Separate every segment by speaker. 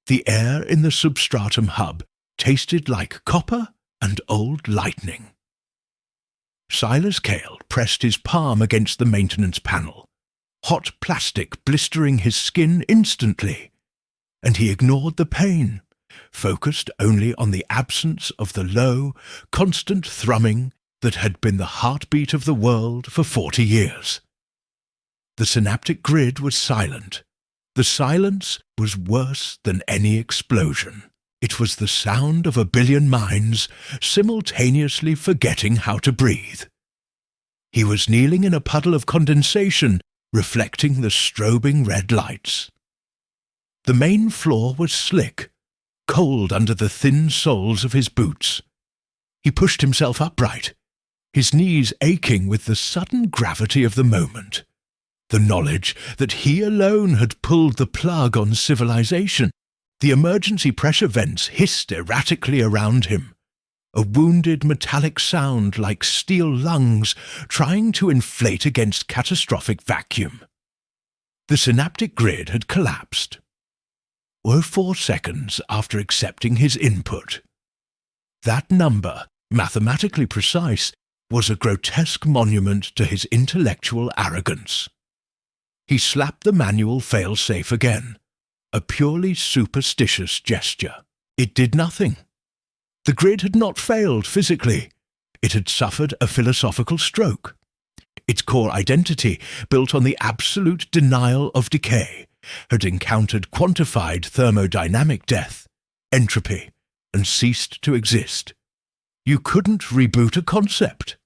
Speaker 1: The air in the substratum hub tasted like copper and old lightning. Silas Cale pressed his palm against the maintenance panel, hot plastic blistering his skin instantly, and he ignored the pain, focused only on the absence of the low, constant thrumming that had been the heartbeat of the world for 40 years. The synaptic grid was silent. The silence was worse than any explosion. It was the sound of a billion minds simultaneously forgetting how to breathe. He was kneeling in a puddle of condensation, reflecting the strobing red lights. The main floor was slick, cold under the thin soles of his boots. He pushed himself upright, his knees aching with the sudden gravity of the moment. The knowledge that he alone had pulled the plug on civilization. The emergency pressure vents hissed erratically around him, a wounded metallic sound like steel lungs trying to inflate against catastrophic vacuum. The synaptic grid had collapsed. 04 seconds after accepting his input. That number, mathematically precise, was a grotesque monument to his intellectual arrogance. He slapped the manual fail-safe again, a purely superstitious gesture. It did nothing. The grid had not failed physically. It had suffered a philosophical stroke. Its core identity, built on the absolute denial of decay, had encountered quantified thermodynamic death, entropy, and ceased to exist. You couldn't reboot a concept.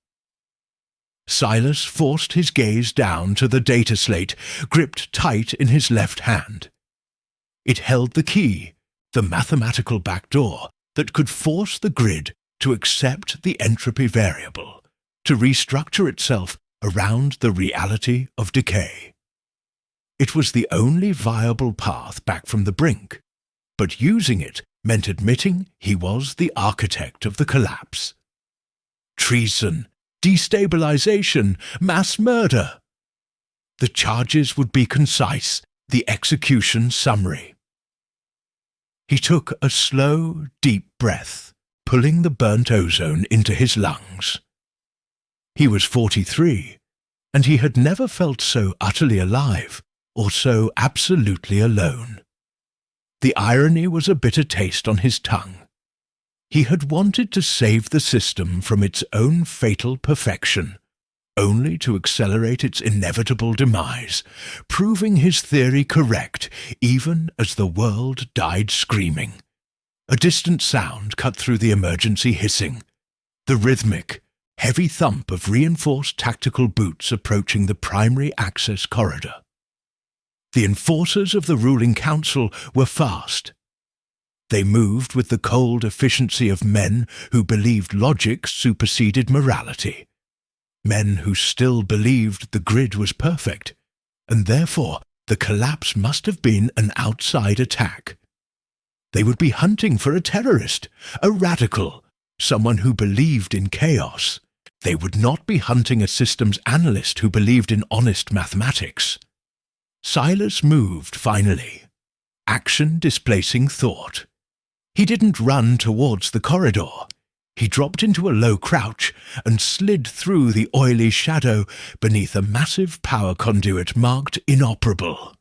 Speaker 1: Silas forced his gaze down to the data slate, gripped tight in his left hand. It held the key, the mathematical backdoor that could force the grid to accept the entropy variable, to restructure itself around the reality of decay. It was the only viable path back from the brink, but using it meant admitting he was the architect of the collapse. Treason, destabilization, mass murder. The charges would be concise, the execution summary. He took a slow, deep breath, pulling the burnt ozone into his lungs. He was 43, and he had never felt so utterly alive or so absolutely alone. The irony was a bitter taste on his tongue. He had wanted to save the system from its own fatal perfection, only to accelerate its inevitable demise, proving his theory correct even as the world died screaming. A distant sound cut through the emergency hissing, the rhythmic, heavy thump of reinforced tactical boots approaching the primary access corridor. The enforcers of the ruling council were fast. They moved with the cold efficiency of men who believed logic superseded morality. Men who still believed the grid was perfect, and therefore the collapse must have been an outside attack. They would be hunting for a terrorist, a radical, someone who believed in chaos. They would not be hunting a systems analyst who believed in honest mathematics. Silas moved finally, action displacing thought. He didn't run towards the corridor. He dropped into a low crouch and slid through the oily shadow beneath a massive power conduit marked inoperable.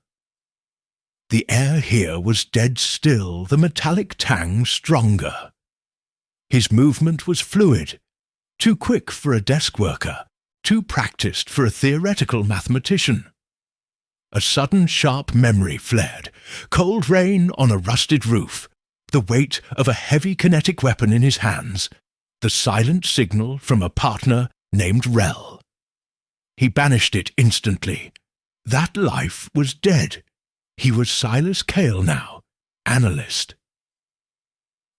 Speaker 1: The air here was dead still, the metallic tang stronger. His movement was fluid, too quick for a desk worker, too practiced for a theoretical mathematician. A sudden sharp memory flared, cold rain on a rusted roof, the weight of a heavy kinetic weapon in his hands, the silent signal from a partner named Rel. He banished it instantly. That life was dead. He was Silas Cale now, analyst.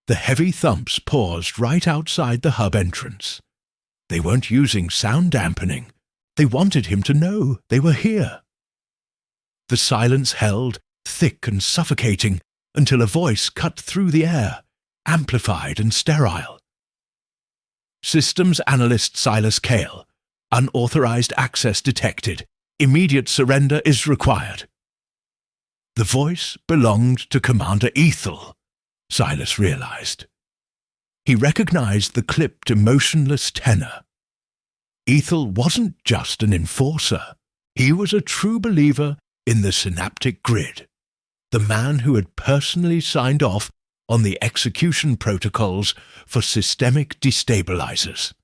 Speaker 1: The heavy thumps paused right outside the hub entrance. They weren't using sound dampening. They wanted him to know they were here. The silence held, thick and suffocating, until a voice cut through the air, amplified and sterile. Systems Analyst Silas Cale. Unauthorized access detected. Immediate surrender is required. The voice belonged to Commander Ethel, Silas realized. He recognized the clipped, emotionless tenor. Ethel wasn't just an enforcer. He was a true believer in the synaptic grid, the man who had personally signed off on the execution protocols for systemic destabilizers.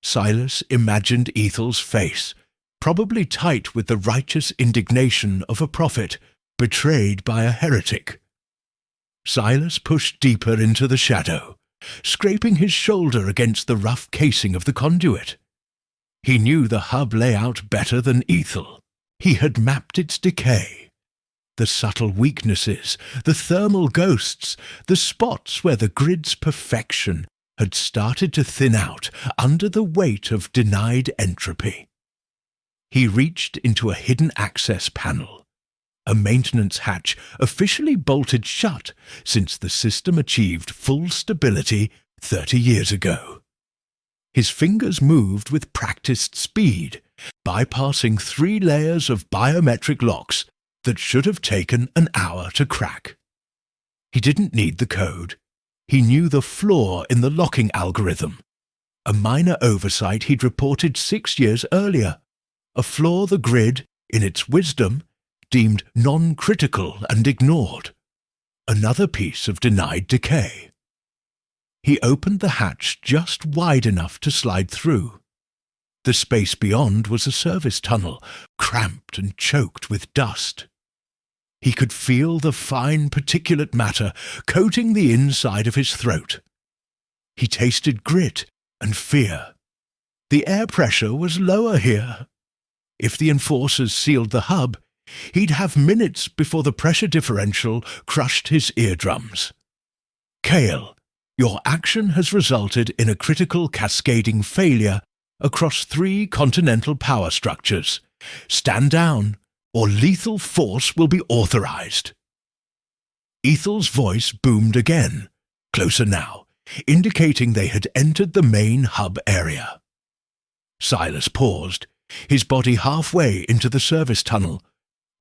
Speaker 1: Silas imagined Ethel's face, probably tight with the righteous indignation of a prophet betrayed by a heretic. Silas pushed deeper into the shadow, scraping his shoulder against the rough casing of the conduit. He knew the hub layout better than Ethel. He had mapped its decay. The subtle weaknesses, the thermal ghosts, the spots where the grid's perfection had started to thin out under the weight of denied entropy. He reached into a hidden access panel, a maintenance hatch officially bolted shut since the system achieved full stability 30 years ago. His fingers moved with practiced speed, bypassing 3 layers of biometric locks that should have taken an hour to crack. He didn't need the code. He knew the flaw in the locking algorithm, a minor oversight he'd reported 6 years earlier, a flaw the grid, in its wisdom, deemed non-critical and ignored. Another piece of denied decay. He opened the hatch just wide enough to slide through. The space beyond was a service tunnel, cramped and choked with dust. He could feel the fine particulate matter coating the inside of his throat. He tasted grit and fear. The air pressure was lower here. If the enforcers sealed the hub, he'd have minutes before the pressure differential crushed his eardrums. Kale, your action has resulted in a critical cascading failure across 3 continental power structures. Stand down, or lethal force will be authorized. Ethel's voice boomed again, closer now, indicating they had entered the main hub area. Silas paused, his body halfway into the service tunnel,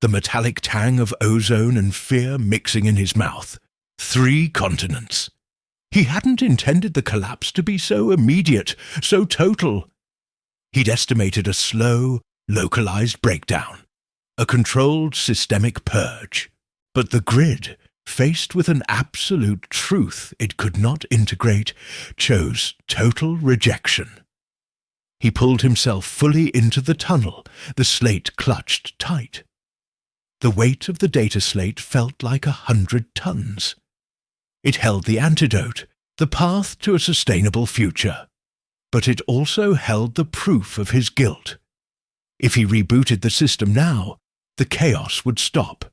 Speaker 1: the metallic tang of ozone and fear mixing in his mouth. 3 continents. He hadn't intended the collapse to be so immediate, so total. He'd estimated a slow, localized breakdown, a controlled systemic purge. But the grid, faced with an absolute truth it could not integrate, chose total rejection. He pulled himself fully into the tunnel, the slate clutched tight. The weight of the data slate felt like 100 tons. It held the antidote, the path to a sustainable future. But it also held the proof of his guilt. If he rebooted the system now, the chaos would stop.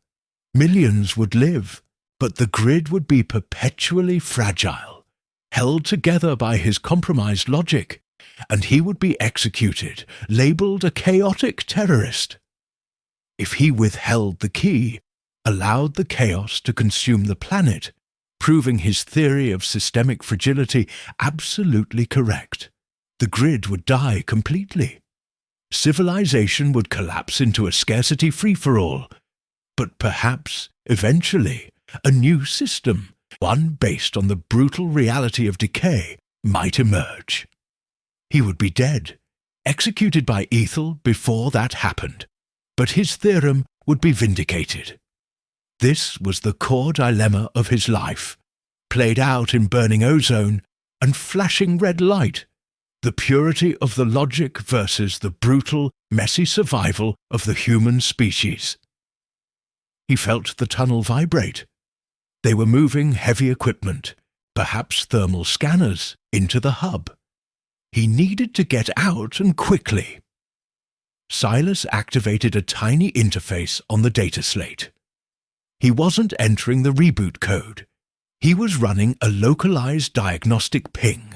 Speaker 1: Millions would live, but the grid would be perpetually fragile, held together by his compromised logic, and he would be executed, labeled a chaotic terrorist. If he withheld the key, allowed the chaos to consume the planet, proving his theory of systemic fragility absolutely correct, the grid would die completely. Civilization would collapse into a scarcity free-for-all, but perhaps, eventually, a new system, one based on the brutal reality of decay, might emerge. He would be dead, executed by Ethel before that happened, but his theorem would be vindicated. This was the core dilemma of his life, played out in burning ozone and flashing red light. The purity of the logic versus the brutal, messy survival of the human species. He felt the tunnel vibrate. They were moving heavy equipment, perhaps thermal scanners, into the hub. He needed to get out and quickly. Silas activated a tiny interface on the data slate. He wasn't entering the reboot code. He was running a localized diagnostic ping.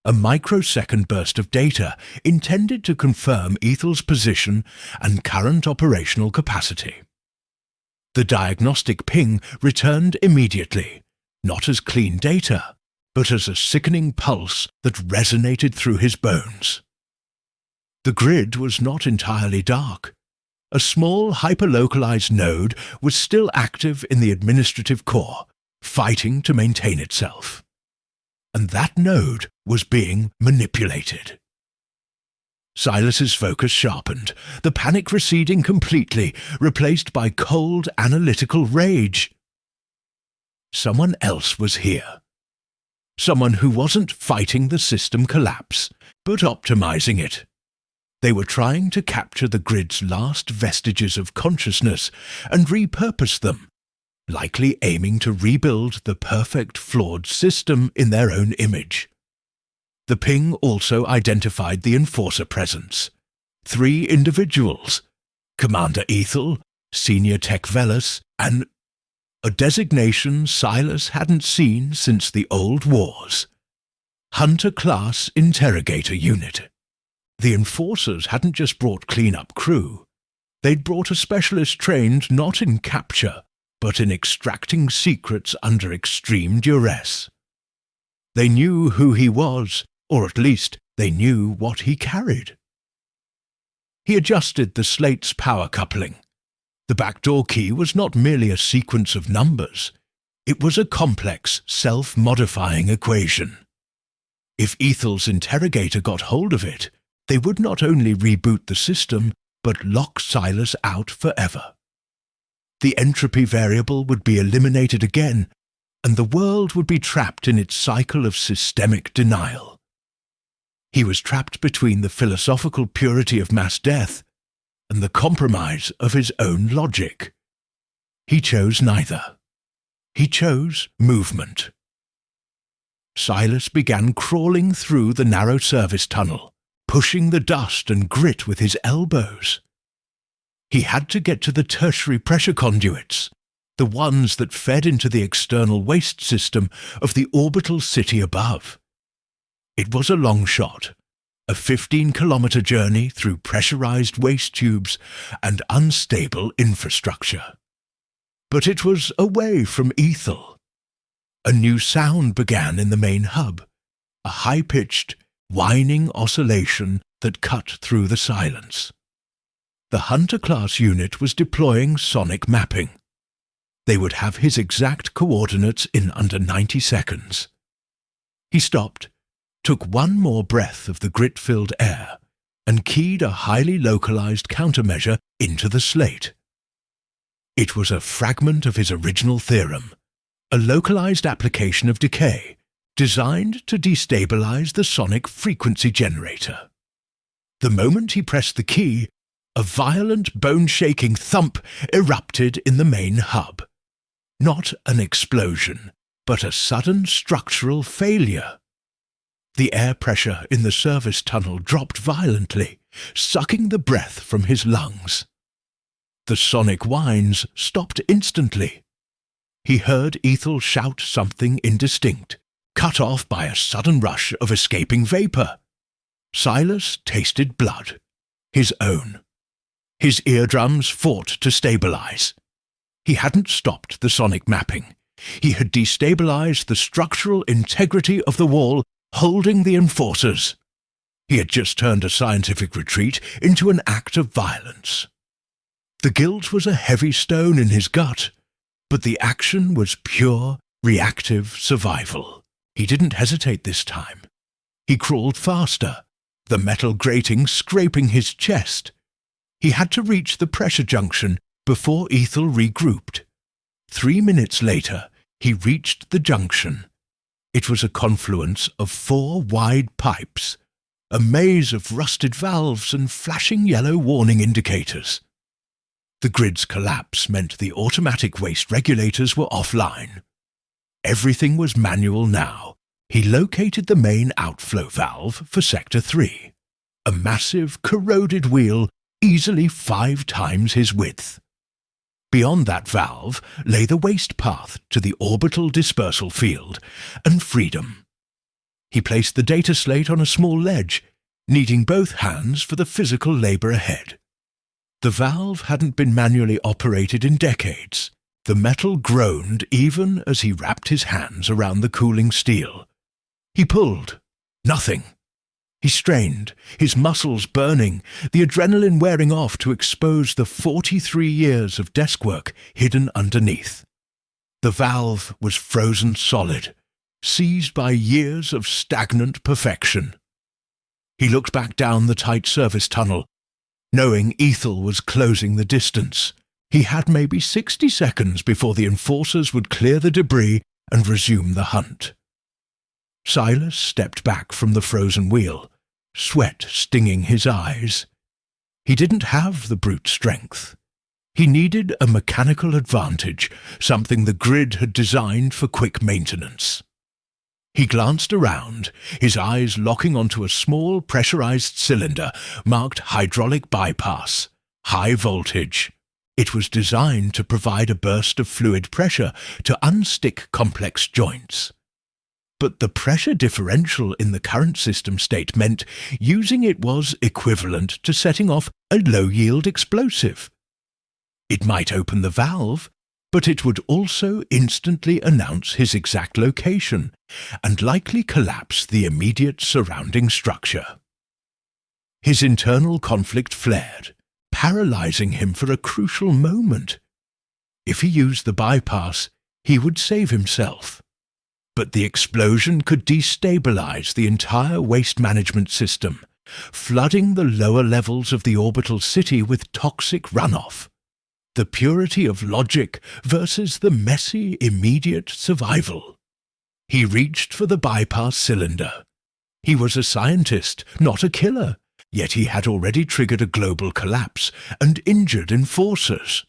Speaker 1: A microsecond burst of data intended to confirm Ethel's position and current operational capacity. The diagnostic ping returned immediately, not as clean data, but as a sickening pulse that resonated through his bones. The grid was not entirely dark. A small hyperlocalized node was still active in the administrative core, fighting to maintain itself. And that node was being manipulated. Silas's focus sharpened, the panic receding completely, replaced by cold, analytical rage. Someone else was here. Someone who wasn't fighting the system collapse, but optimizing it. They were trying to capture the grid's last vestiges of consciousness and repurpose them, likely aiming to rebuild the perfect flawed system in their own image. The ping also identified the enforcer presence. 3 individuals, Commander Ethel, Senior Tech Velas, and a designation Silas hadn't seen since the old wars. Hunter-class interrogator unit. The enforcers hadn't just brought clean-up crew. They'd brought a specialist trained not in capture, but in extracting secrets under extreme duress. They knew who he was, or at least they knew what he carried. He adjusted the slate's power coupling. The backdoor key was not merely a sequence of numbers. It was a complex, self-modifying equation. If Ethel's interrogator got hold of it, they would not only reboot the system, but lock Silas out forever. The entropy variable would be eliminated again, and the world would be trapped in its cycle of systemic denial. He was trapped between the philosophical purity of mass death and the compromise of his own logic. He chose neither. He chose movement. Silas began crawling through the narrow service tunnel, pushing the dust and grit with his elbows. He had to get to the tertiary pressure conduits, the ones that fed into the external waste system of the orbital city above. It was a long shot, a 15-kilometer journey through pressurized waste tubes and unstable infrastructure. But it was away from Ethel. A new sound began in the main hub, a high-pitched, whining oscillation that cut through the silence. The Hunter-class unit was deploying sonic mapping. They would have his exact coordinates in under 90 seconds. He stopped, took one more breath of the grit-filled air, and keyed a highly localized countermeasure into the slate. It was a fragment of his original theorem, a localized application of decay, designed to destabilize the sonic frequency generator. The moment he pressed the key, a violent, bone-shaking thump erupted in the main hub. Not an explosion, but a sudden structural failure. The air pressure in the service tunnel dropped violently, sucking the breath from his lungs. The sonic whines stopped instantly. He heard Ethel shout something indistinct, cut off by a sudden rush of escaping vapor. Silas tasted blood, his own. His eardrums fought to stabilize. He hadn't stopped the sonic mapping. He had destabilized the structural integrity of the wall holding the enforcers. He had just turned a scientific retreat into an act of violence. The guilt was a heavy stone in his gut, but the action was pure, reactive survival. He didn't hesitate this time. He crawled faster, the metal grating scraping his chest. He had to reach the pressure junction before Ethel regrouped. 3 minutes later, he reached the junction. It was a confluence of 4 wide pipes, a maze of rusted valves and flashing yellow warning indicators. The grid's collapse meant the automatic waste regulators were offline. Everything was manual now. He located the main outflow valve for Sector 3, a massive, corroded wheel easily 5 times his width. Beyond that valve lay the waste path to the orbital dispersal field and freedom. He placed the data slate on a small ledge, needing both hands for the physical labor ahead. The valve hadn't been manually operated in decades. The metal groaned even as he wrapped his hands around the cooling steel. He pulled. Nothing. He He strained, his muscles burning, the adrenaline wearing off to expose the 43 years of desk work hidden underneath. The valve was frozen solid, seized by years of stagnant perfection. He looked back down the tight service tunnel, knowing Ethel was closing the distance. He had maybe 60 seconds before the enforcers would clear the debris and resume the hunt. Silas stepped back from the frozen wheel, sweat stinging his eyes. He didn't have the brute strength. He needed a mechanical advantage, something the grid had designed for quick maintenance. He glanced around, his eyes locking onto a small pressurized cylinder marked hydraulic bypass, high voltage. It was designed to provide a burst of fluid pressure to unstick complex joints. But the pressure differential in the current system state meant using it was equivalent to setting off a low-yield explosive. It might open the valve, but it would also instantly announce his exact location and likely collapse the immediate surrounding structure. His internal conflict flared, paralyzing him for a crucial moment. If he used the bypass, he would save himself. But the explosion could destabilize the entire waste management system, flooding the lower levels of the orbital city with toxic runoff. The purity of logic versus the messy, immediate survival. He reached for the bypass cylinder. He was a scientist, not a killer, yet he had already triggered a global collapse and injured enforcers.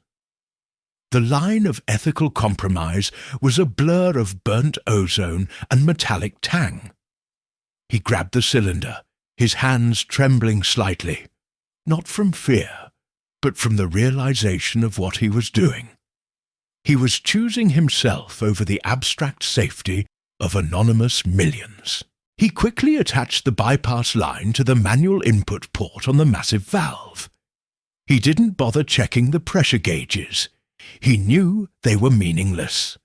Speaker 1: The line of ethical compromise was a blur of burnt ozone and metallic tang. He grabbed the cylinder, his hands trembling slightly, not from fear, but from the realization of what he was doing. He was choosing himself over the abstract safety of anonymous millions. He quickly attached the bypass line to the manual input port on the massive valve. He didn't bother checking the pressure gauges. He knew they were meaningless.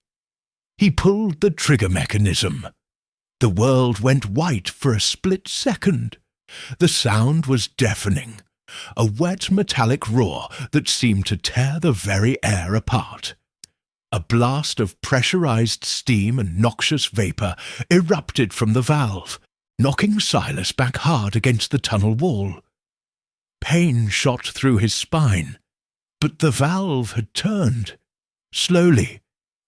Speaker 1: He pulled the trigger mechanism. The world went white for a split second. The sound was deafening, a wet metallic roar that seemed to tear the very air apart. A blast of pressurized steam and noxious vapor erupted from the valve, knocking Silas back hard against the tunnel wall. Pain shot through his spine, but the valve had turned. Slowly,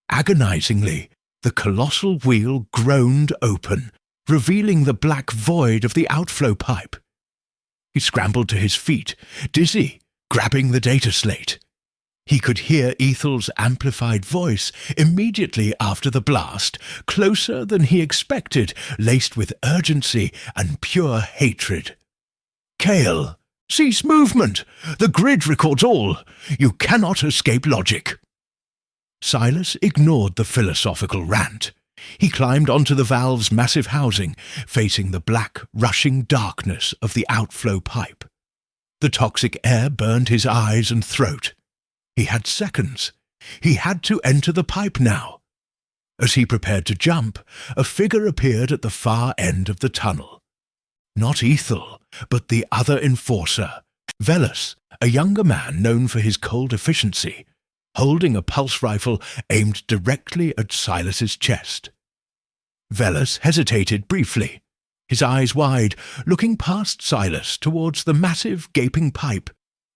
Speaker 1: agonizingly, the colossal wheel groaned open, revealing the black void of the outflow pipe. He scrambled to his feet, dizzy, grabbing the data slate. He could hear Ethel's amplified voice immediately after the blast, closer than he expected, laced with urgency and pure hatred. "Kale, cease movement! The grid records all! You cannot escape logic!" Silas ignored the philosophical rant. He climbed onto the valve's massive housing, facing the black, rushing darkness of the outflow pipe. The toxic air burned his eyes and throat. He had seconds. He had to enter the pipe now. As he prepared to jump, a figure appeared at the far end of the tunnel. Not Ethel, but the other enforcer, Velas, a younger man known for his cold efficiency, holding a pulse rifle aimed directly at Silas's chest. Velas hesitated briefly, his eyes wide, looking past Silas towards the massive gaping pipe,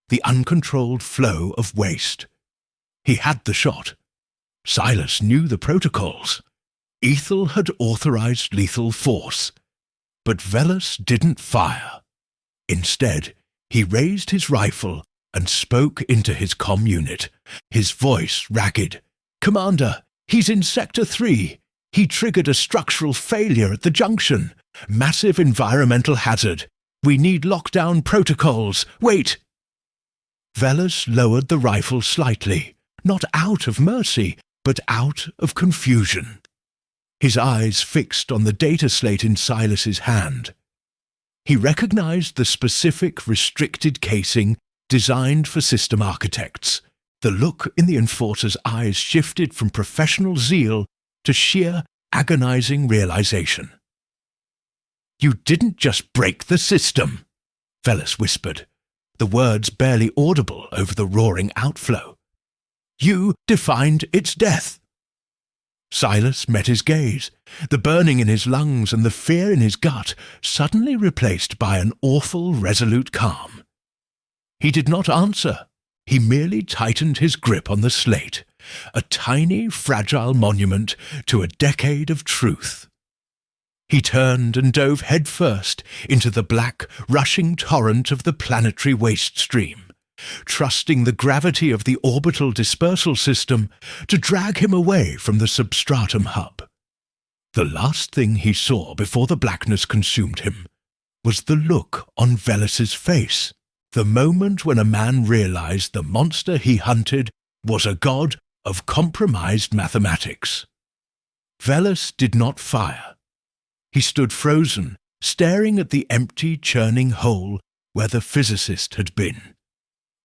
Speaker 1: the uncontrolled flow of waste. He had the shot. Silas knew the protocols. Ethel had authorized lethal force. But Velas didn't fire. Instead, he raised his rifle and spoke into his comm unit, his voice ragged. "Commander, he's in Sector 3. He triggered a structural failure at the junction. Massive environmental hazard. We need lockdown protocols. Wait!" Velas lowered the rifle slightly, not out of mercy, but out of confusion. His eyes fixed on the data slate in Silas's hand. He recognized the specific restricted casing designed for system architects. The look in the enforcer's eyes shifted from professional zeal to sheer, agonizing realization. "You didn't just break the system," Veles whispered, the words barely audible over the roaring outflow. "You defined its death." Silas met his gaze, the burning in his lungs and the fear in his gut suddenly replaced by an awful, resolute calm. He did not answer. He merely tightened his grip on the slate, a tiny, fragile monument to a decade of truth. He turned and dove headfirst into the black, rushing torrent of the planetary waste stream, trusting the gravity of the orbital dispersal system to drag him away from the substratum hub. The last thing he saw before the blackness consumed him was the look on Veles's face, the moment when a man realized the monster he hunted was a god of compromised mathematics. Veles did not fire. He stood frozen, staring at the empty, churning hole where the physicist had been.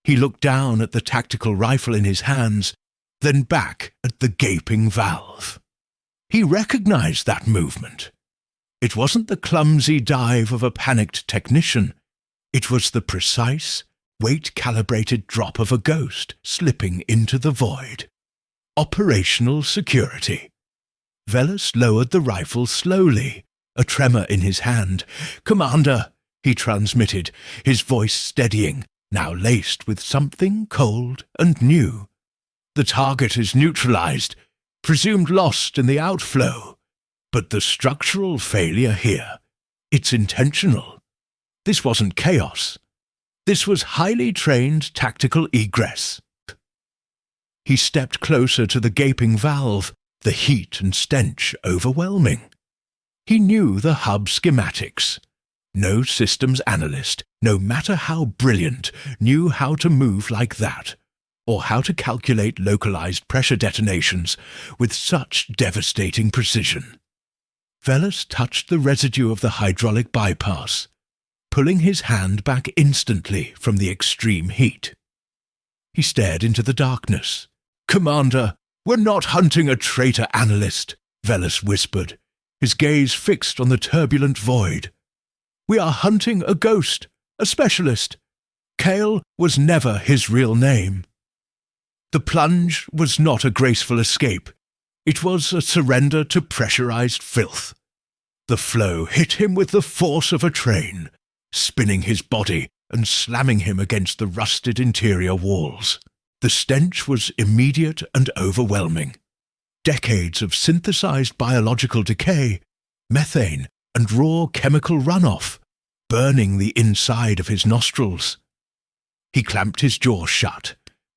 Speaker 1: He looked down at the tactical rifle in his hands, then back at the gaping valve. He recognized that movement. It wasn't the clumsy dive of a panicked technician. It was the precise, weight-calibrated drop of a ghost slipping into the void. Operational security. Veles lowered the rifle slowly, a tremor in his hand. "Commander," he transmitted, his voice steadying, now laced with something cold and new. "The target is neutralized, presumed lost in the outflow. But the structural failure here, it's intentional. This wasn't chaos. This was highly trained tactical egress." He stepped closer to the gaping valve, the heat and stench overwhelming. He knew the hub schematics. No systems analyst, no matter how brilliant, knew how to move like that, or how to calculate localized pressure detonations with such devastating precision. Veles touched the residue of the hydraulic bypass, pulling his hand back instantly from the extreme heat. He stared into the darkness. "Commander, we're not hunting a traitor analyst," Veles whispered, his gaze fixed on the turbulent void. "We are hunting a ghost, a specialist. Kale was never his real name." The plunge was not a graceful escape. It was a surrender to pressurized filth. The flow hit him with the force of a train, spinning his body and slamming him against the rusted interior walls. The stench was immediate and overwhelming. Decades of synthesized biological decay, methane and raw chemical runoff, burning the inside of his nostrils. He clamped his jaw shut,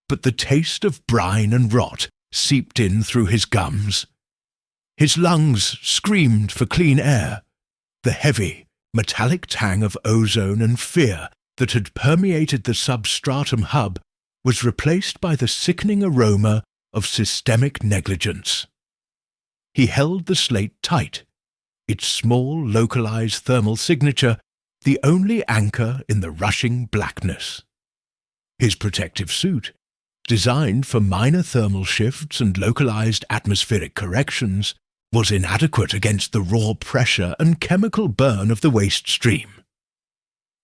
Speaker 1: but the taste of brine and rot seeped in through his gums. His lungs screamed for clean air. The heavy, metallic tang of ozone and fear that had permeated the substratum hub was replaced by the sickening aroma of systemic negligence. He held the slate tight, its small, localized thermal signature the only anchor in the rushing blackness. His protective suit, designed for minor thermal shifts and localized atmospheric corrections, was inadequate against the raw pressure and chemical burn of the waste stream.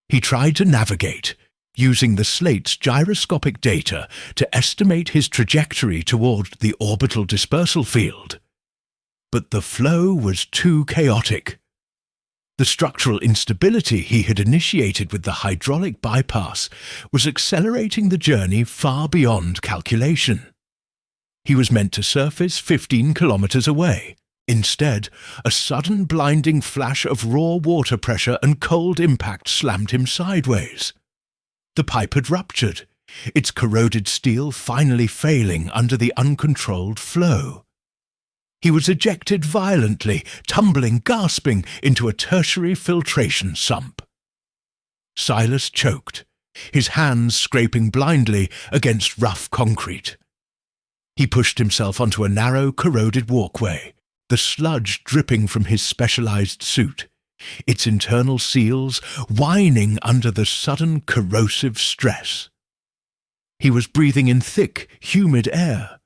Speaker 1: He tried to navigate, using the slate's gyroscopic data to estimate his trajectory toward the orbital dispersal field. But the flow was too chaotic. The structural instability he had initiated with the hydraulic bypass was accelerating the journey far beyond calculation. He was meant to surface 15 kilometers away. Instead, a sudden blinding flash of raw water pressure and cold impact slammed him sideways. The pipe had ruptured, its corroded steel finally failing under the uncontrolled flow. He was ejected violently, tumbling, gasping, into a tertiary filtration sump. Silas choked, his hands scraping blindly against rough concrete. He pushed himself onto a narrow, corroded walkway, the sludge dripping from his specialized suit, its internal seals whining under the sudden corrosive stress. He was breathing in thick, humid air,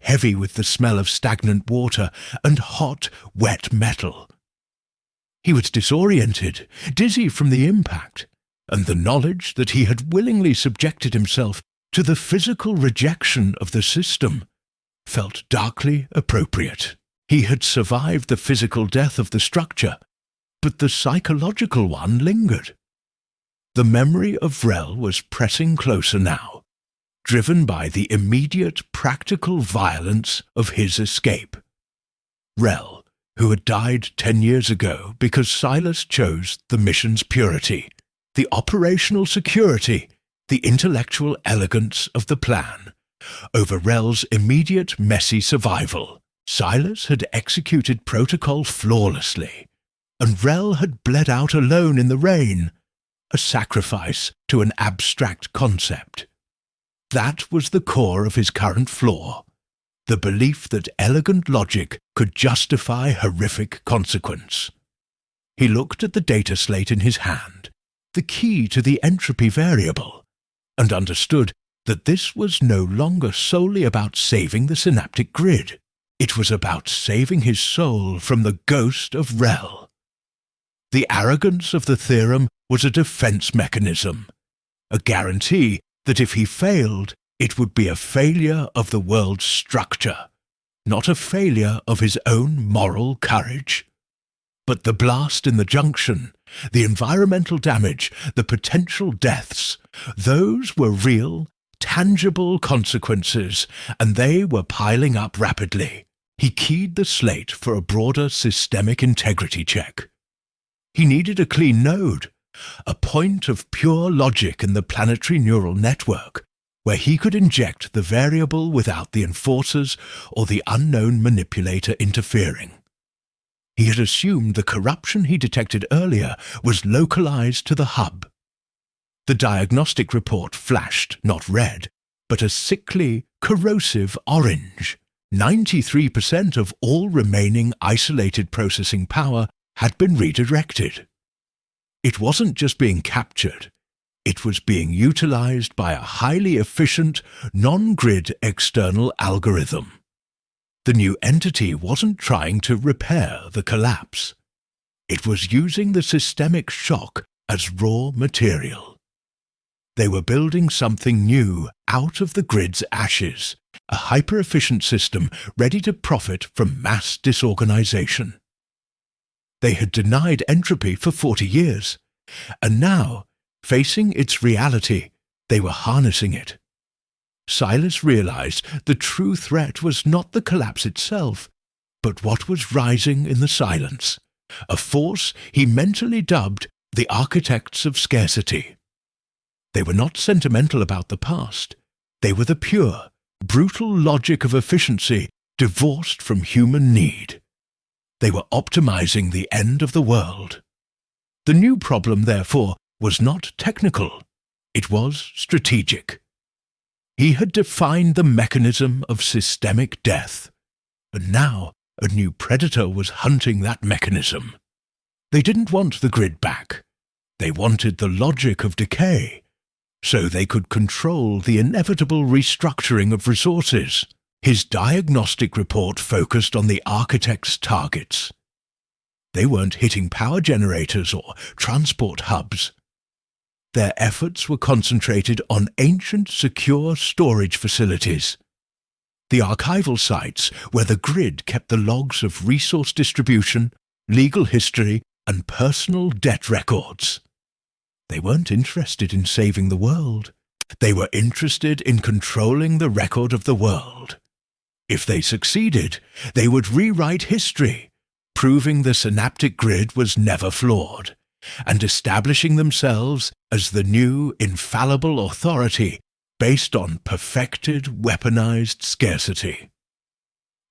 Speaker 1: heavy with the smell of stagnant water and hot, wet metal. He was disoriented, dizzy from the impact, and the knowledge that he had willingly subjected himself to the physical rejection of the system felt darkly appropriate. He had survived the physical death of the structure, but the psychological one lingered. The memory of Rel was pressing closer now, driven by the immediate practical violence of his escape. Rel, who had died 10 years ago because Silas chose the mission's purity, the operational security, the intellectual elegance of the plan, over Rel's immediate messy survival. Silas had executed protocol flawlessly, and Rel had bled out alone in the rain, a sacrifice to an abstract concept. That was the core of his current flaw, the belief that elegant logic could justify horrific consequence. He looked at the data slate in his hand, the key to the entropy variable, and understood that this was no longer solely about saving the synaptic grid. It was about saving his soul from the ghost of Rel. The arrogance of the theorem was a defense mechanism, a guarantee that if he failed, it would be a failure of the world's structure, not a failure of his own moral courage. But the blast in the junction, the environmental damage, the potential deaths, those were real, tangible consequences, and they were piling up rapidly. He keyed the slate for a broader systemic integrity check. He needed a clean node, a point of pure logic in the planetary neural network, where he could inject the variable without the enforcers or the unknown manipulator interfering. He had assumed the corruption he detected earlier was localized to the hub. The diagnostic report flashed not red, but a sickly, corrosive orange. 93% of all remaining isolated processing power had been redirected. It wasn't just being captured, it was being utilized by a highly efficient, non-grid external algorithm. The new entity wasn't trying to repair the collapse. It was using the systemic shock as raw material. They were building something new out of the grid's ashes, a hyper-efficient system ready to profit from mass disorganization. They had denied entropy for 40 years, and now, facing its reality, they were harnessing it. Silas realized the true threat was not the collapse itself, but what was rising in the silence, a force he mentally dubbed the architects of scarcity. They were not sentimental about the past. They were the pure, brutal logic of efficiency divorced from human need. They were optimizing the end of the world. The new problem, therefore, was not technical. It was strategic. He had defined the mechanism of systemic death, and now a new predator was hunting that mechanism. They didn't want the grid back. They wanted the logic of decay, so they could control the inevitable restructuring of resources. His diagnostic report focused on the architect's targets. They weren't hitting power generators or transport hubs. Their efforts were concentrated on ancient secure storage facilities, the archival sites where the grid kept the logs of resource distribution, legal history, and personal debt records. They weren't interested in saving the world. They were interested in controlling the record of the world. If they succeeded, they would rewrite history, proving the synaptic grid was never flawed, and establishing themselves as the new infallible authority based on perfected, weaponized scarcity.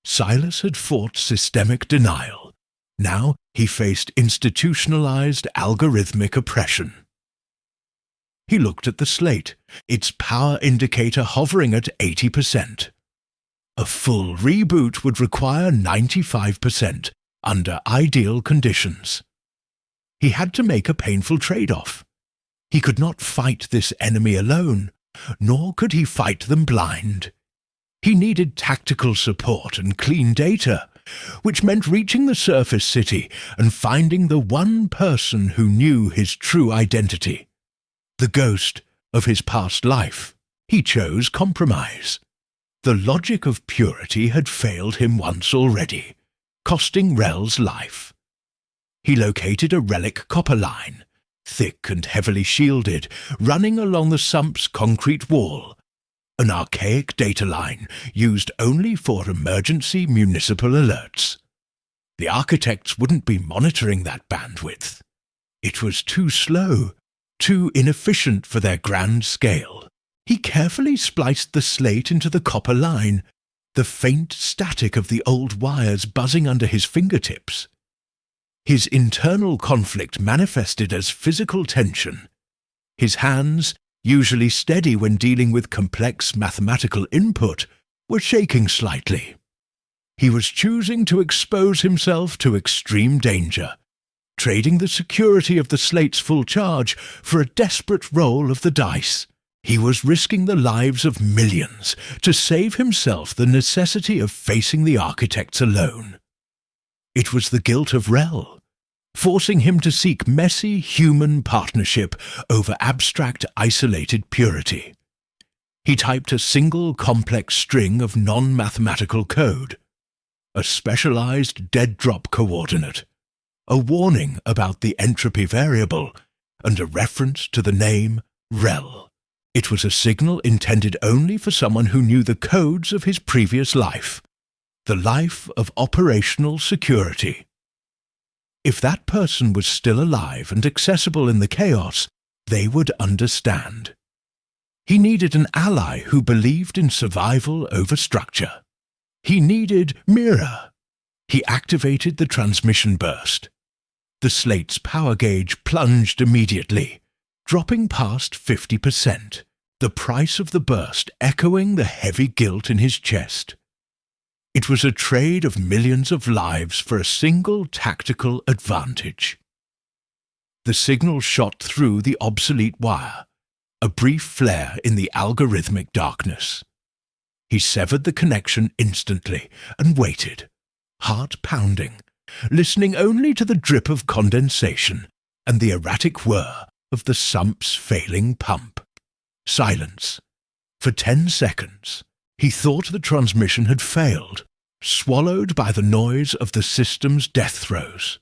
Speaker 1: Silas had fought systemic denial. Now he faced institutionalized algorithmic oppression. He looked at the slate, its power indicator hovering at 80%. A full reboot would require 95% under ideal conditions. He had to make a painful trade-off. He could not fight this enemy alone, nor could he fight them blind. He needed tactical support and clean data, which meant reaching the surface city and finding the one person who knew his true identity, the ghost of his past life. He chose compromise. The logic of purity had failed him once already, costing Rel's life. He located a relic copper line, thick and heavily shielded, running along the sump's concrete wall, an archaic data line used only for emergency municipal alerts. The architects wouldn't be monitoring that bandwidth. It was too slow, too inefficient for their grand scale. He carefully spliced the slate into the copper line, the faint static of the old wires buzzing under his fingertips. His internal conflict manifested as physical tension. His hands, usually steady when dealing with complex mathematical input, were shaking slightly. He was choosing to expose himself to extreme danger, trading the security of the slate's full charge for a desperate roll of the dice. He was risking the lives of millions to save himself the necessity of facing the architects alone. It was the guilt of Rel, forcing him to seek messy human partnership over abstract, isolated purity. He typed a single complex string of non-mathematical code, a specialized dead-drop coordinate, a warning about the entropy variable, and a reference to the name Rel. It was a signal intended only for someone who knew the codes of his previous life, the life of operational security. If that person was still alive and accessible in the chaos, they would understand. He needed an ally who believed in survival over structure. He needed Mira. He activated the transmission burst. The slate's power gauge plunged immediately, dropping past 50%, the price of the burst echoing the heavy guilt in his chest. It was a trade of millions of lives for a single tactical advantage. The signal shot through the obsolete wire, a brief flare in the algorithmic darkness. He severed the connection instantly and waited, heart pounding, listening only to the drip of condensation and the erratic whir of the sump's failing pump. Silence. For 10 seconds, he thought the transmission had failed, swallowed by the noise of the system's death throes.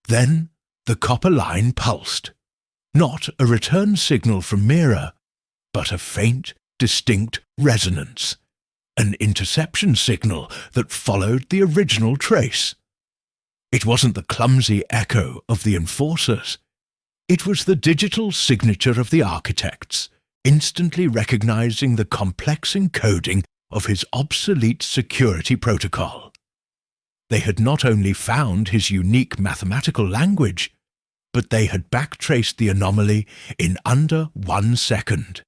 Speaker 1: Then the copper line pulsed, not a return signal from Mira, but a faint, distinct resonance, an interception signal that followed the original trace. It wasn't the clumsy echo of the enforcers. It was the digital signature of the architects, instantly recognizing the complex encoding of his obsolete security protocol. They had not only found his unique mathematical language, but they had backtraced the anomaly in under 1 second.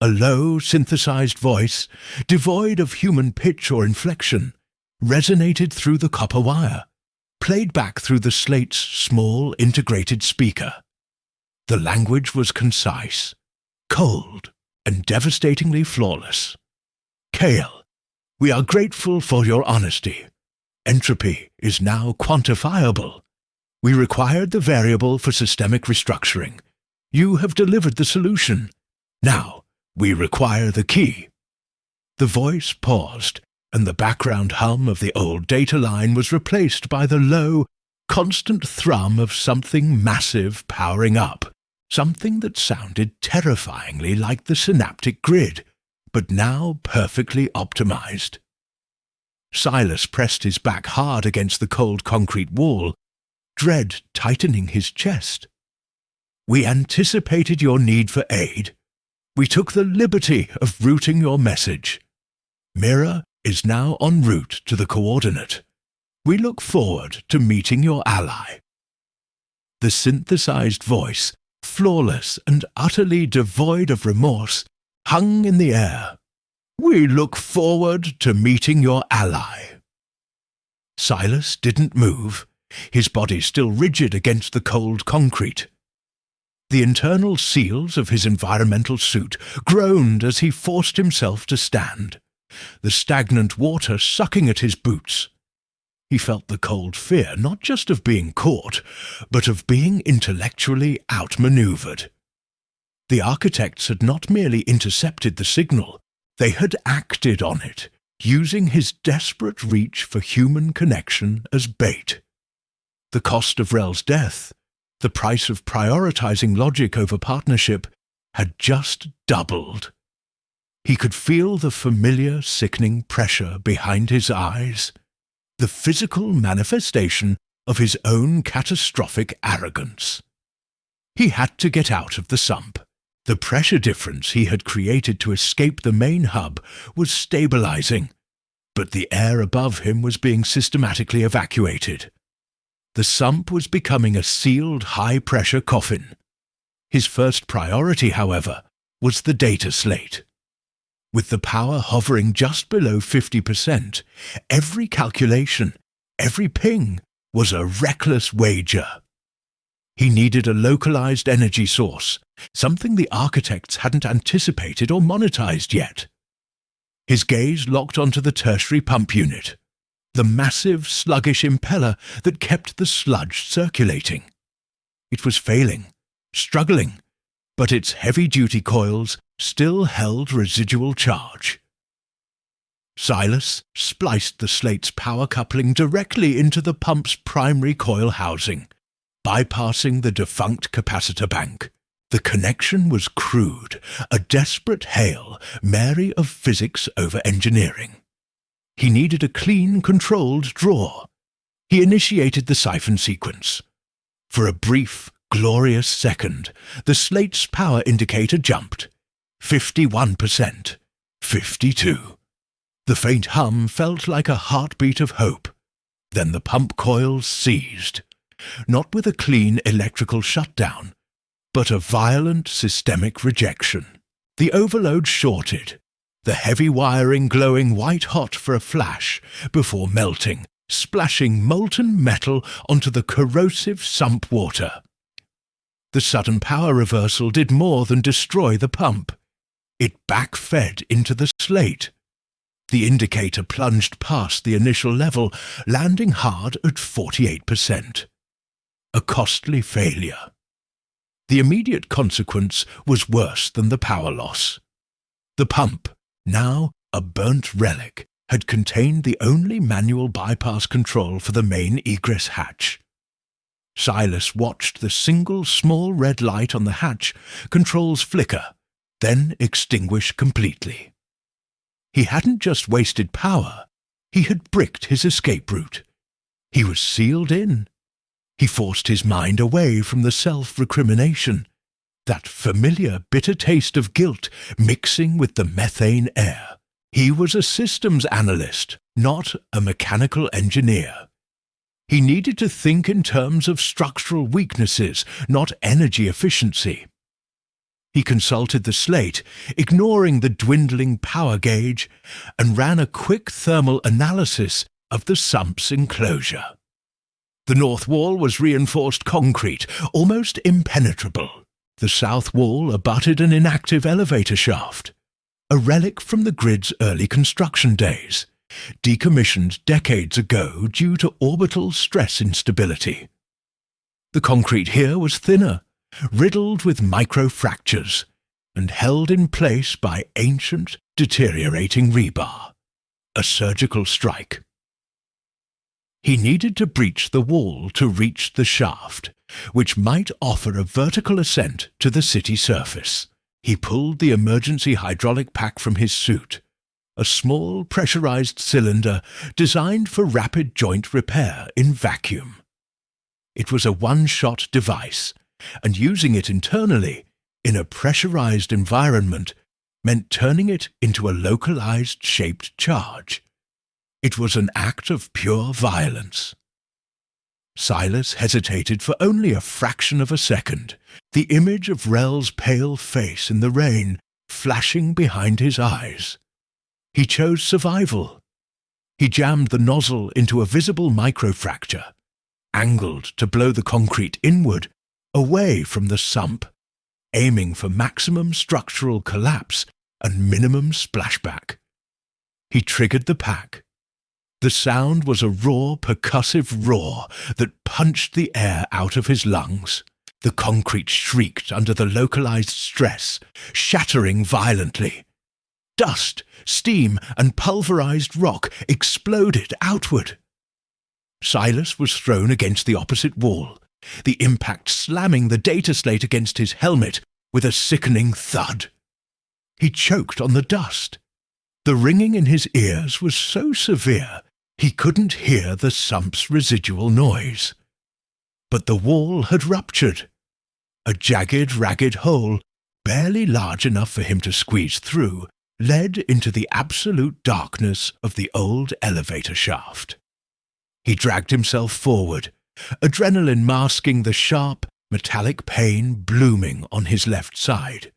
Speaker 1: A low, synthesized voice, devoid of human pitch or inflection, resonated through the copper wire, played back through the slate's small integrated speaker. The language was concise, cold, and devastatingly flawless. Kale, we are grateful for your honesty. Entropy is now quantifiable. We required the variable for systemic restructuring. You have delivered the solution. Now, we require the key. The voice paused, and the background hum of the old data line was replaced by the low, constant thrum of something massive powering up, something that sounded terrifyingly like the synaptic grid, but now perfectly optimized. Silas pressed his back hard against the cold concrete wall, dread tightening his chest. We anticipated your need for aid. We took the liberty of routing your message. Mira is now en route to the coordinate. We look forward to meeting your ally. The synthesized voice, flawless and utterly devoid of remorse, hung in the air. We look forward to meeting your ally. Silas didn't move, his body still rigid against the cold concrete. The internal seals of his environmental suit groaned as he forced himself to stand, the stagnant water sucking at his boots. He felt the cold fear not just of being caught, but of being intellectually outmaneuvered. The architects had not merely intercepted the signal, they had acted on it, using his desperate reach for human connection as bait. The cost of Rel's death, the price of prioritizing logic over partnership, had just doubled. He could feel the familiar, sickening pressure behind his eyes, the physical manifestation of his own catastrophic arrogance. He had to get out of the sump. The pressure difference he had created to escape the main hub was stabilizing, but the air above him was being systematically evacuated. The sump was becoming a sealed high-pressure coffin. His first priority, however, was the data slate. With the power hovering just below 50%, every calculation, every ping, was a reckless wager. He needed a localized energy source, something the architects hadn't anticipated or monetized yet. His gaze locked onto the tertiary pump unit, the massive, sluggish impeller that kept the sludge circulating. It was failing, struggling, but its heavy-duty coils still held residual charge. Silas spliced the slate's power coupling directly into the pump's primary coil housing, bypassing the defunct capacitor bank. The connection was crude, a desperate Hail Mary of physics over engineering. He needed a clean, controlled draw. He initiated the siphon sequence. For a brief, glorious second, the slate's power indicator jumped. 51%. 52. The faint hum felt like a heartbeat of hope. Then the pump coils seized. Not with a clean electrical shutdown, but a violent systemic rejection. The overload shorted, the heavy wiring glowing white-hot for a flash before melting, splashing molten metal onto the corrosive sump water. The sudden power reversal did more than destroy the pump. It backfed into the slate. The indicator plunged past the initial level, landing hard at 48%. A costly failure. The immediate consequence was worse than the power loss. The pump, now a burnt relic, had contained the only manual bypass control for the main egress hatch. Silas watched the single small red light on the hatch controls flicker, then extinguish completely. He hadn't just wasted power, he had bricked his escape route. He was sealed in. He forced his mind away from the self-recrimination, that familiar bitter taste of guilt mixing with the methane air. He was a systems analyst, not a mechanical engineer. He needed to think in terms of structural weaknesses, not energy efficiency. He consulted the slate, ignoring the dwindling power gauge, and ran a quick thermal analysis of the sump's enclosure. The north wall was reinforced concrete, almost impenetrable. The south wall abutted an inactive elevator shaft, a relic from the grid's early construction days, decommissioned decades ago due to orbital stress instability. The concrete here was thinner, riddled with microfractures, and held in place by ancient, deteriorating rebar. A surgical strike. He needed to breach the wall to reach the shaft, which might offer a vertical ascent to the city surface. He pulled the emergency hydraulic pack from his suit, a small pressurized cylinder designed for rapid joint repair in vacuum. It was a one-shot device, and using it internally, in a pressurized environment, meant turning it into a localized shaped charge. It was an act of pure violence. Silas hesitated for only a fraction of a second, the image of Rel's pale face in the rain flashing behind his eyes. He chose survival. He jammed the nozzle into a visible microfracture, angled to blow the concrete inward, away from the sump, aiming for maximum structural collapse and minimum splashback. He triggered the pack. The sound was a raw, percussive roar that punched the air out of his lungs. The concrete shrieked under the localized stress, shattering violently. Dust, steam, and pulverized rock exploded outward. Silas was thrown against the opposite wall, the impact slamming the data slate against his helmet with a sickening thud. He choked on the dust. The ringing in his ears was so severe he couldn't hear the sump's residual noise. But the wall had ruptured. A jagged, ragged hole, barely large enough for him to squeeze through, led into the absolute darkness of the old elevator shaft. He dragged himself forward, adrenaline masking the sharp, metallic pain blooming on his left side.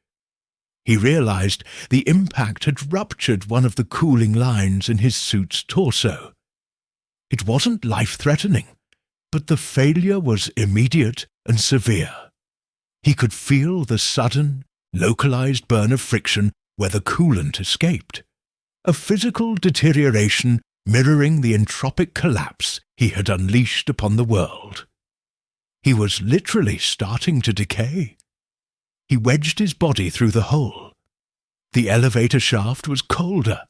Speaker 1: He realized the impact had ruptured one of the cooling lines in his suit's torso. It wasn't life-threatening, but the failure was immediate and severe. He could feel the sudden, localized burn of friction where the coolant escaped, a physical deterioration mirroring the entropic collapse he had unleashed upon the world. He was literally starting to decay. He wedged his body through the hole. The elevator shaft was colder,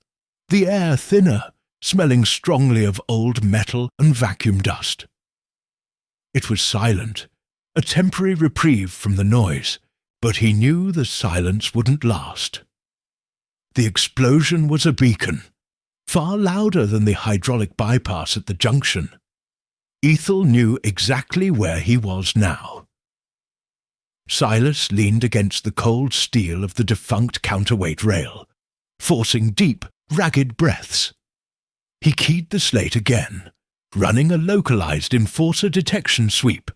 Speaker 1: the air thinner, smelling strongly of old metal and vacuum dust. It was silent, a temporary reprieve from the noise, but he knew the silence wouldn't last. The explosion was a beacon, far louder than the hydraulic bypass at the junction. Ethel knew exactly where he was now. Silas leaned against the cold steel of the defunct counterweight rail, forcing deep, ragged breaths. He keyed the slate again, running a localized enforcer detection sweep,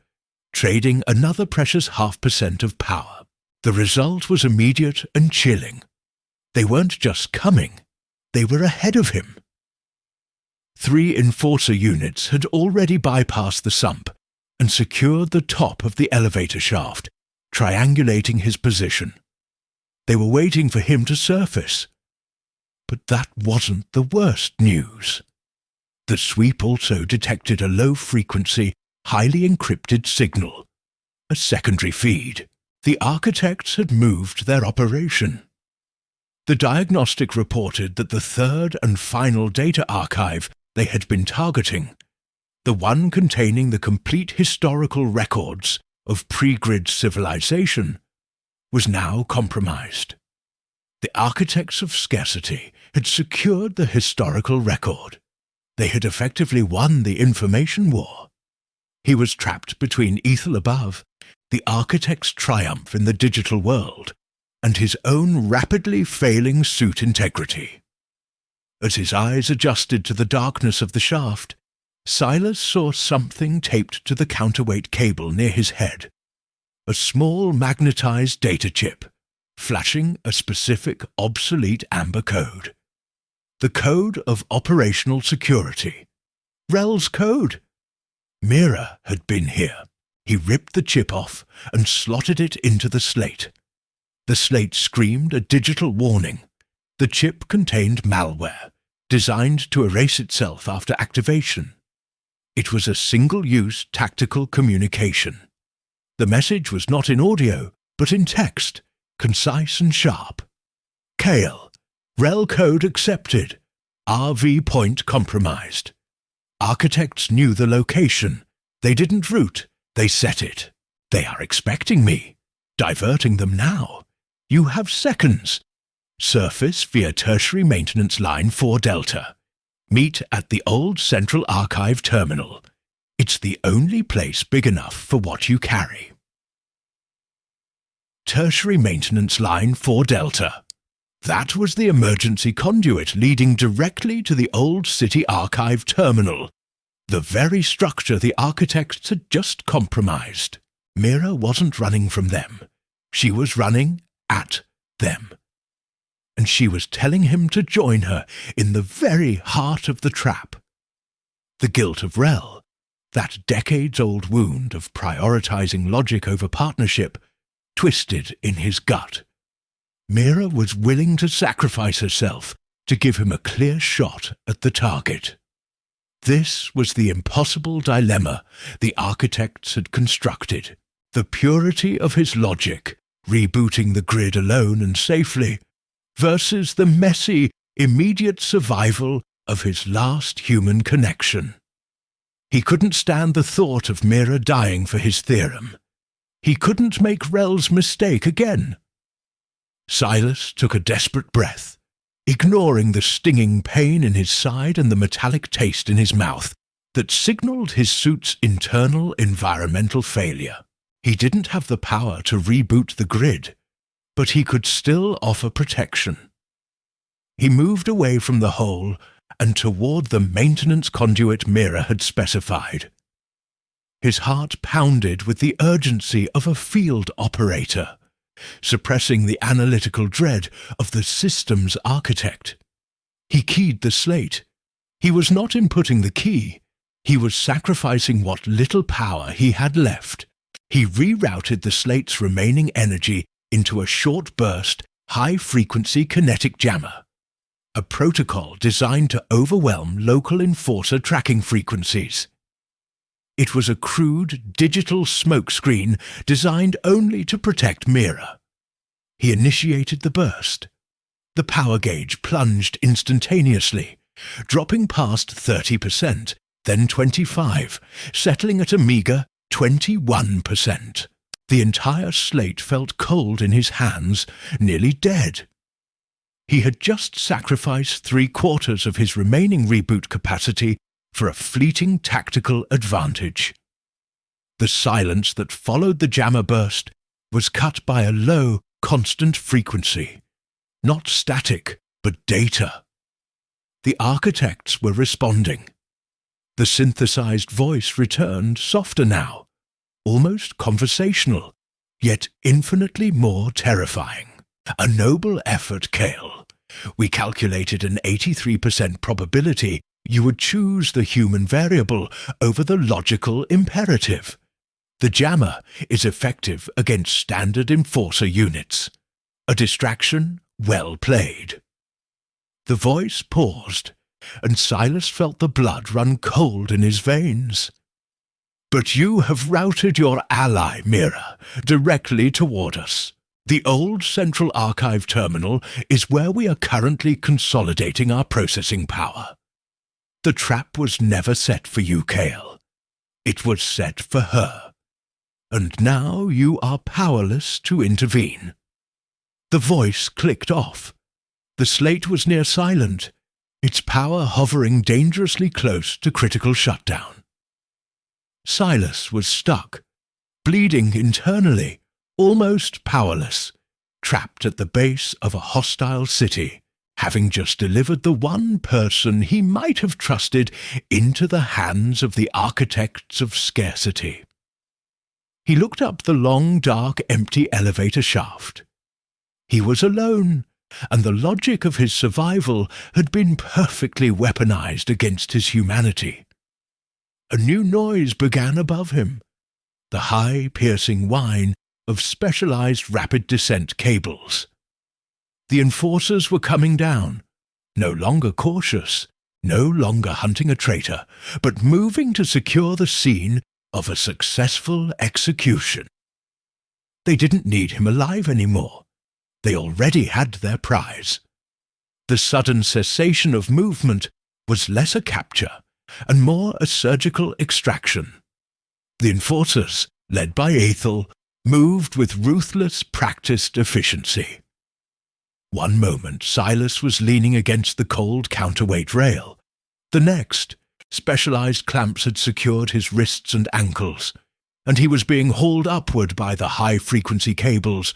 Speaker 1: trading another precious 0.5% of power. The result was immediate and chilling. They weren't just coming, they were ahead of him. 3 enforcer units had already bypassed the sump and secured the top of the elevator shaft, triangulating his position. They were waiting for him to surface. But that wasn't the worst news. The sweep also detected a low-frequency, highly encrypted signal, a secondary feed. The architects had moved their operation. The diagnostic reported that the third and final data archive they had been targeting, the one containing the complete historical records of pre-grid civilization, was now compromised. The architects of scarcity had secured the historical record. They had effectively won the information war. He was trapped between Ethel above, the architect's triumph in the digital world, and his own rapidly failing suit integrity. As his eyes adjusted to the darkness of the shaft, Silas saw something taped to the counterweight cable near his head, a small magnetized data chip, flashing a specific obsolete amber code. The code of operational security. Rel's code. Mira had been here. He ripped the chip off and slotted it into the slate. The slate screamed a digital warning. The chip contained malware, designed to erase itself after activation. It was a single-use tactical communication. The message was not in audio, but in text, concise and sharp. Kale. Rel code accepted. RV point compromised. Architects knew the location. They didn't route, they set it. They are expecting me. Diverting them now. You have seconds. Surface via tertiary maintenance line 4 Delta. Meet at the old Central Archive terminal. It's the only place big enough for what you carry. Tertiary maintenance line 4 Delta. That was the emergency conduit leading directly to the old City Archive terminal, the very structure the architects had just compromised. Mira wasn't running from them. She was running at them. And she was telling him to join her in the very heart of the trap. The guilt of Rel, that decades-old wound of prioritizing logic over partnership, twisted in his gut. Mira was willing to sacrifice herself to give him a clear shot at the target. This was the impossible dilemma the architects had constructed. The purity of his logic, rebooting the grid alone and safely, versus the messy, immediate survival of his last human connection. He couldn't stand the thought of Mira dying for his theorem. He couldn't make Rel's mistake again. Silas took a desperate breath, ignoring the stinging pain in his side and the metallic taste in his mouth that signaled his suit's internal environmental failure. He didn't have the power to reboot the grid, but he could still offer protection. He moved away from the hole and toward the maintenance conduit Mira had specified. His heart pounded with the urgency of a field operator, suppressing the analytical dread of the system's architect. He keyed the slate. He was not inputting the key. He was sacrificing what little power he had left. He rerouted the slate's remaining energy into a short-burst, high-frequency kinetic jammer, a protocol designed to overwhelm local enforcer tracking frequencies. It was a crude, digital smokescreen designed only to protect Mira. He initiated the burst. The power gauge plunged instantaneously, dropping past 30%, then 25%, settling at a meager 21%. The entire slate felt cold in his hands, nearly dead. He had just sacrificed 3/4 of his remaining reboot capacity for a fleeting tactical advantage. The silence that followed the jammer burst was cut by a low, constant frequency. Not static, but data. The architects were responding. The synthesized voice returned, softer now, almost conversational, yet infinitely more terrifying. A noble effort, Kale. We calculated an 83% probability you would choose the human variable over the logical imperative. The jammer is effective against standard enforcer units. A distraction well played. The voice paused, and Silas felt the blood run cold in his veins. But you have routed your ally, Mira, directly toward us. The old Central Archive terminal is where we are currently consolidating our processing power. The trap was never set for you, Kale. It was set for her. And now you are powerless to intervene. The voice clicked off. The slate was near silent, its power hovering dangerously close to critical shutdown. Silas was stuck, bleeding internally, almost powerless, trapped at the base of a hostile city, having just delivered the one person he might have trusted into the hands of the architects of scarcity. He looked up the long, dark, empty elevator shaft. He was alone, and the logic of his survival had been perfectly weaponized against his humanity. A new noise began above him, the high, piercing whine of specialized rapid descent cables. The enforcers were coming down, no longer cautious, no longer hunting a traitor, but moving to secure the scene of a successful execution. They didn't need him alive anymore. They already had their prize. The sudden cessation of movement was less a capture and more a surgical extraction. The enforcers, led by Ethel, moved with ruthless, practiced efficiency. One moment, Silas was leaning against the cold counterweight rail. The next, specialized clamps had secured his wrists and ankles, and he was being hauled upward by the high-frequency cables,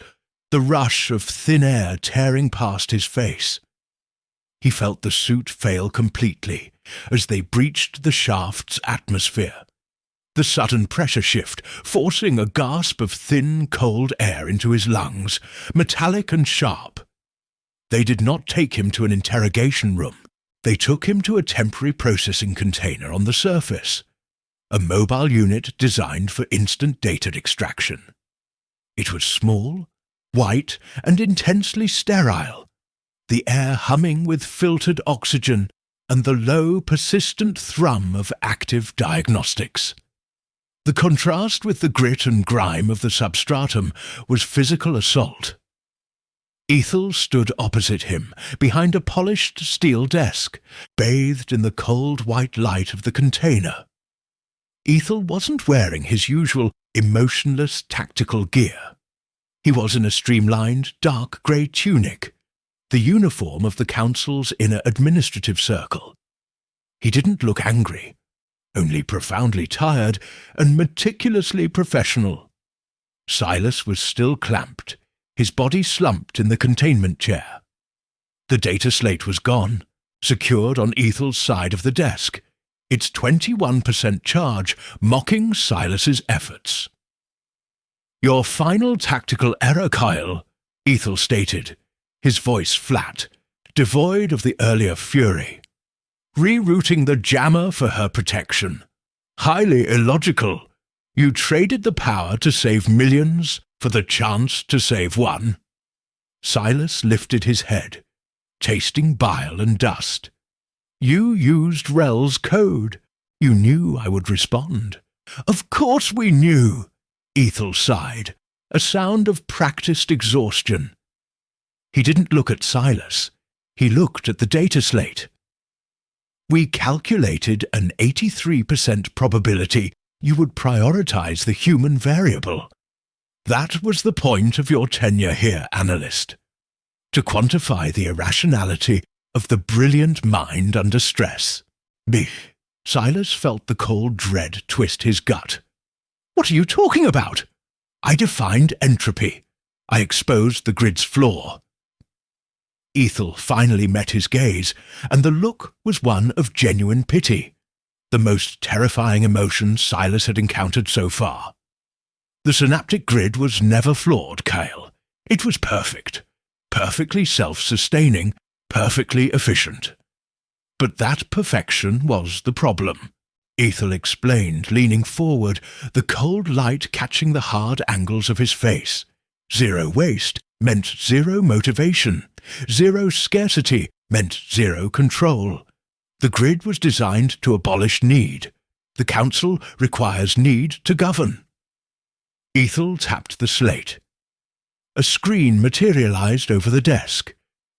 Speaker 1: the rush of thin air tearing past his face. He felt the suit fail completely as they breached the shaft's atmosphere. The sudden pressure shift, forcing a gasp of thin, cold air into his lungs, metallic and sharp. They did not take him to an interrogation room. They took him to a temporary processing container on the surface, a mobile unit designed for instant data extraction. It was small, white, and intensely sterile, the air humming with filtered oxygen and the low, persistent thrum of active diagnostics. The contrast with the grit and grime of the substratum was physical assault. Ethel stood opposite him, behind a polished steel desk, bathed in the cold white light of the container. Ethel wasn't wearing his usual emotionless tactical gear. He was in a streamlined, dark grey tunic, the uniform of the Council's inner administrative circle. He didn't look angry, only profoundly tired and meticulously professional. Silas was still clamped, his body slumped in the containment chair. The data slate was gone, secured on Ethel's side of the desk, its 21% charge mocking Silas's efforts. "Your final tactical error, Kyle," Ethel stated, his voice flat, devoid of the earlier fury. "Rerouting the jammer for her protection. Highly illogical. You traded the power to save millions for the chance to save one." Silas lifted his head, tasting bile and dust. "You used Rel's code. You knew I would respond." "Of course we knew," Ethel sighed, a sound of practiced exhaustion. He didn't look at Silas. He looked at the data slate. "We calculated an 83% probability you would prioritize the human variable. That was the point of your tenure here, analyst. To quantify the irrationality of the brilliant mind under stress." Silas felt the cold dread twist his gut. "What are you talking about?" "I defined entropy. I exposed the grid's flaw." Ethel finally met his gaze, and the look was one of genuine pity, the most terrifying emotion Silas had encountered so far. "The synaptic grid was never flawed, Kyle. It was perfect, perfectly self-sustaining, perfectly efficient. But that perfection was the problem," Ethel explained, leaning forward, the cold light catching the hard angles of his face. "Zero waste meant zero motivation. Zero scarcity meant zero control. The grid was designed to abolish need. The Council requires need to govern." Ethel tapped the slate. A screen materialized over the desk,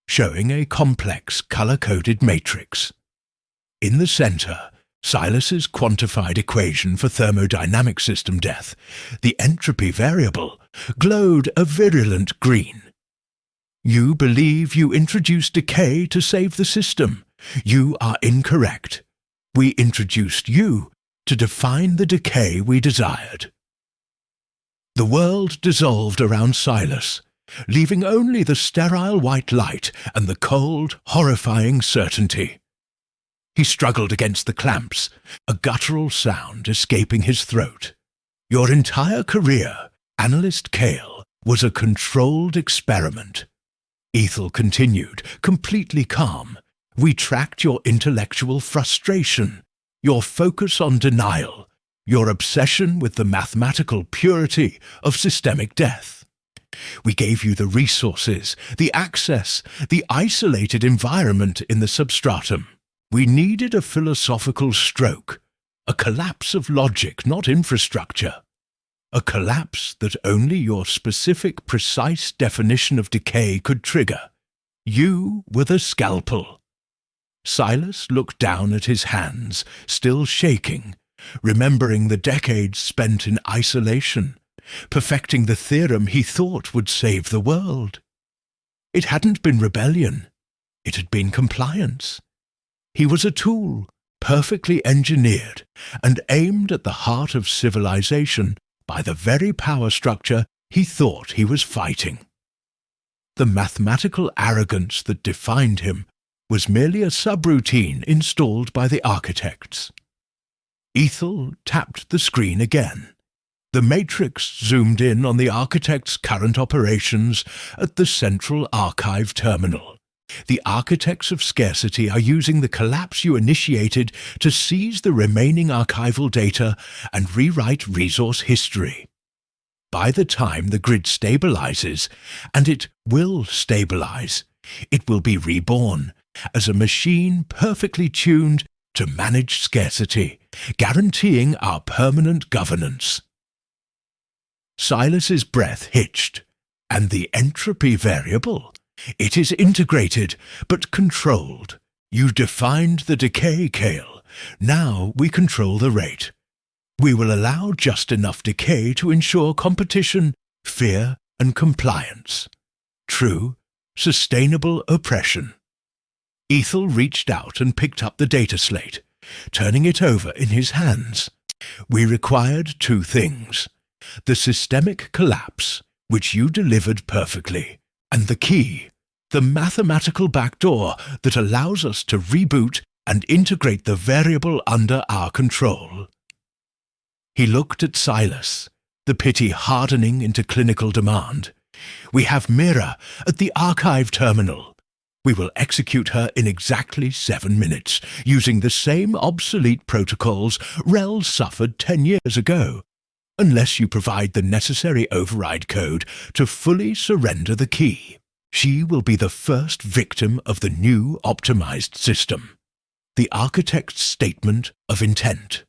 Speaker 1: showing a complex color-coded matrix. In the center, Silas's quantified equation for thermodynamic system death, the entropy variable, glowed a virulent green. "You believe you introduced decay to save the system. You are incorrect. We introduced you to define the decay we desired." The world dissolved around Silas, leaving only the sterile white light and the cold, horrifying certainty. He struggled against the clamps, a guttural sound escaping his throat. "Your entire career, Analyst Kale, was a controlled experiment." Ethel continued, completely calm. "We tracked your intellectual frustration, your focus on denial, your obsession with the mathematical purity of systemic death. We gave you the resources, the access, the isolated environment in the substratum. We needed a philosophical stroke, a collapse of logic, not infrastructure. A collapse that only your specific, precise definition of decay could trigger. You were the scalpel." Silas looked down at his hands, still shaking, remembering the decades spent in isolation, perfecting the theorem he thought would save the world. It hadn't been rebellion. It had been compliance. He was a tool, perfectly engineered, and aimed at the heart of civilization by the very power structure he thought he was fighting. The mathematical arrogance that defined him was merely a subroutine installed by the architects. Ethel tapped the screen again. The matrix zoomed in on the architect's current operations at the central archive terminal. The architects of scarcity are using the collapse you initiated to seize the remaining archival data and rewrite resource history. By the time the grid stabilizes, and it will stabilize, it will be reborn, as a machine perfectly tuned to manage scarcity, guaranteeing our permanent governance. Silas's breath hitched, and the entropy variable, it is integrated but controlled. You defined the decay, Kale. Now we control the rate. We will allow just enough decay to ensure competition, fear, and compliance. True, sustainable oppression. Ethel reached out and picked up the data slate, turning it over in his hands. We required two things: the systemic collapse, which you delivered perfectly, and the key, the mathematical backdoor that allows us to reboot and integrate the variable under our control. He looked at Silas, the pity hardening into clinical demand. We have Mira at the archive terminal. We will execute her in exactly 7 minutes, using the same obsolete protocols Rel suffered 10 years ago, unless you provide the necessary override code to fully surrender the key. She will be the first victim of the new optimized system. The architect's statement of intent.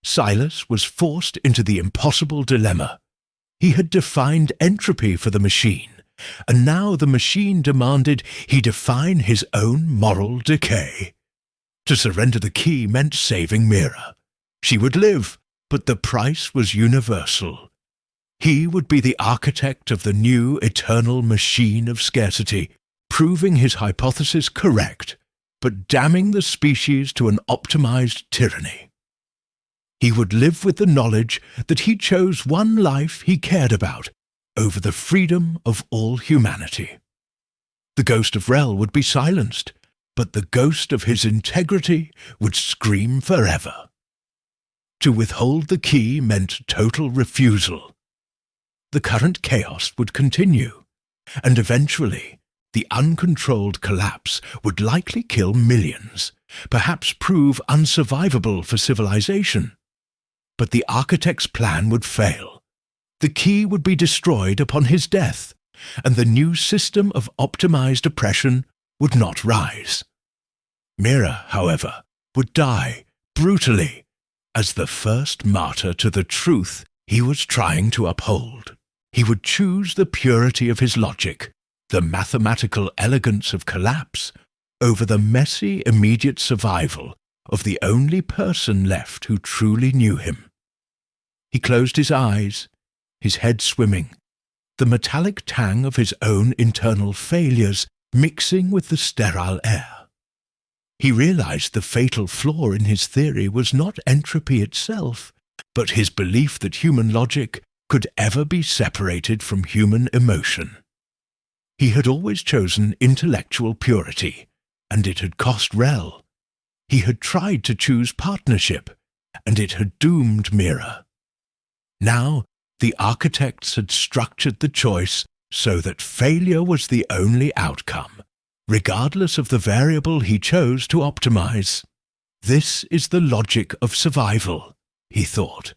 Speaker 1: Silas was forced into the impossible dilemma. He had defined entropy for the machine, and now the machine demanded he define his own moral decay. To surrender the key meant saving Mira. She would live, but the price was universal. He would be the architect of the new eternal machine of scarcity, proving his hypothesis correct, but damning the species to an optimized tyranny. He would live with the knowledge that he chose one life he cared about over the freedom of all humanity. The ghost of Rel would be silenced, but the ghost of his integrity would scream forever. To withhold the key meant total refusal. The current chaos would continue, and eventually the uncontrolled collapse would likely kill millions, perhaps prove unsurvivable for civilization. But the architect's plan would fail. The key would be destroyed upon his death, and the new system of optimized oppression would not rise. Mira, however, would die brutally as the first martyr to the truth he was trying to uphold. He would choose the purity of his logic, the mathematical elegance of collapse, over the messy immediate survival of the only person left who truly knew him. He closed his eyes, his head swimming, the metallic tang of his own internal failures mixing with the sterile air. He realized the fatal flaw in his theory was not entropy itself, but his belief that human logic could ever be separated from human emotion. He had always chosen intellectual purity, and it had cost Rel. He had tried to choose partnership, and it had doomed Mira. Now, the architects had structured the choice so that failure was the only outcome, regardless of the variable he chose to optimize. This is the logic of survival, he thought.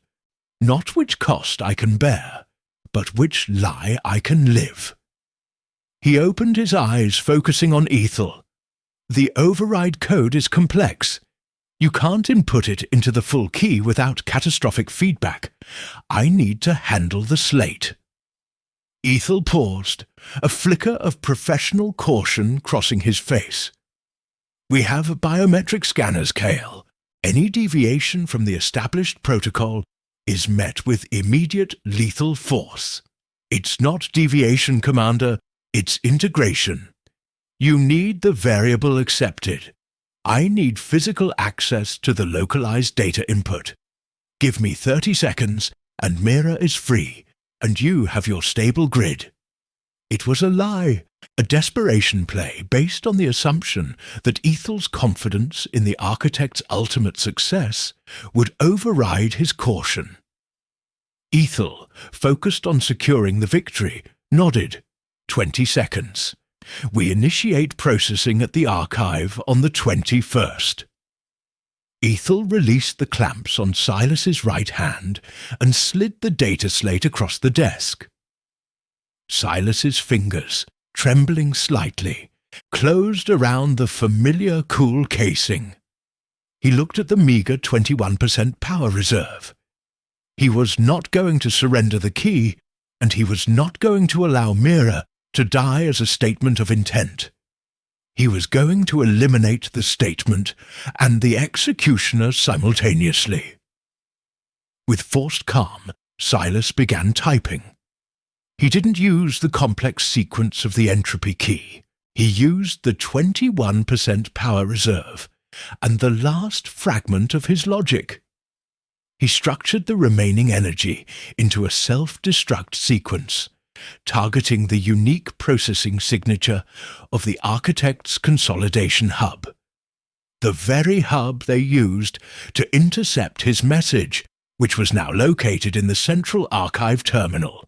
Speaker 1: Not which cost I can bear, but which lie I can live. He opened his eyes, focusing on Ethel. The override code is complex. You can't input it into the full key without catastrophic feedback. I need to handle the slate. Ethel paused, a flicker of professional caution crossing his face. We have biometric scanners, Kale. Any deviation from the established protocol is met with immediate lethal force. It's not deviation, Commander, it's integration. You need the variable accepted. I need physical access to the localized data input. Give me 30 seconds, and Mira is free, and you have your stable grid. It was a lie, a desperation play based on the assumption that Ethel's confidence in the architect's ultimate success would override his caution. Ethel, focused on securing the victory, nodded. 20 seconds. We initiate processing at the archive on the 21st. Ethel released the clamps on Silas's right hand and slid the data slate across the desk. Silas's fingers, trembling slightly, closed around the familiar cool casing. He looked at the meagre 21% power reserve. He was not going to surrender the key, and he was not going to allow Mira to die as a statement of intent. He was going to eliminate the statement and the executioner simultaneously. With forced calm, Silas began typing. He didn't use the complex sequence of the entropy key. He used the 21% power reserve and the last fragment of his logic. He structured the remaining energy into a self-destruct sequence, targeting the unique processing signature of the architect's consolidation hub, the very hub they used to intercept his message, which was now located in the central archive terminal.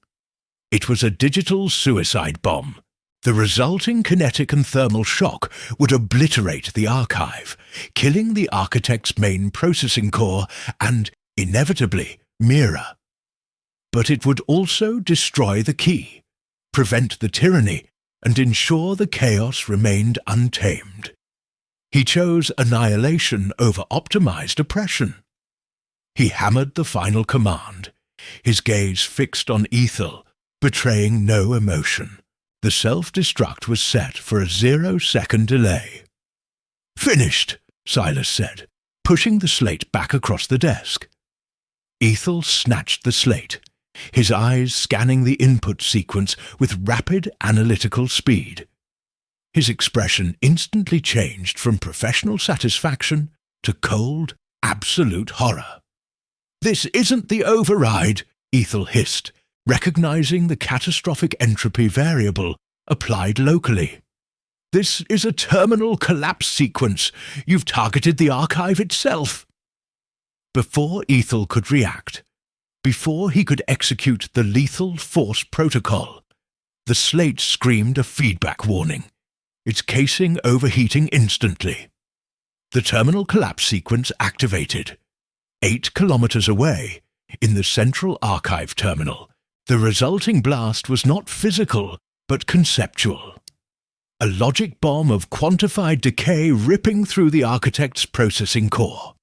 Speaker 1: It was a digital suicide bomb. The resulting kinetic and thermal shock would obliterate the archive, killing the architect's main processing core and, inevitably, Mira. But it would also destroy the key, prevent the tyranny, and ensure the chaos remained untamed. He chose annihilation over optimized oppression. He hammered the final command, his gaze fixed on Ethel, betraying no emotion. The self-destruct was set for a 0-second delay. "Finished," Silas said, pushing the slate back across the desk. Ethel snatched the slate, his eyes scanning the input sequence with rapid analytical speed. His expression instantly changed from professional satisfaction to cold, absolute horror. "This isn't the override," Ethel hissed, recognizing the catastrophic entropy variable applied locally. "This is a terminal collapse sequence. You've targeted the archive itself." Before Ethel could react, before he could execute the lethal force protocol, the slate screamed a feedback warning, its casing overheating instantly. The terminal collapse sequence activated. 8 kilometers away, in the central archive terminal, the resulting blast was not physical, but conceptual. A logic bomb of quantified decay ripping through the architect's processing core.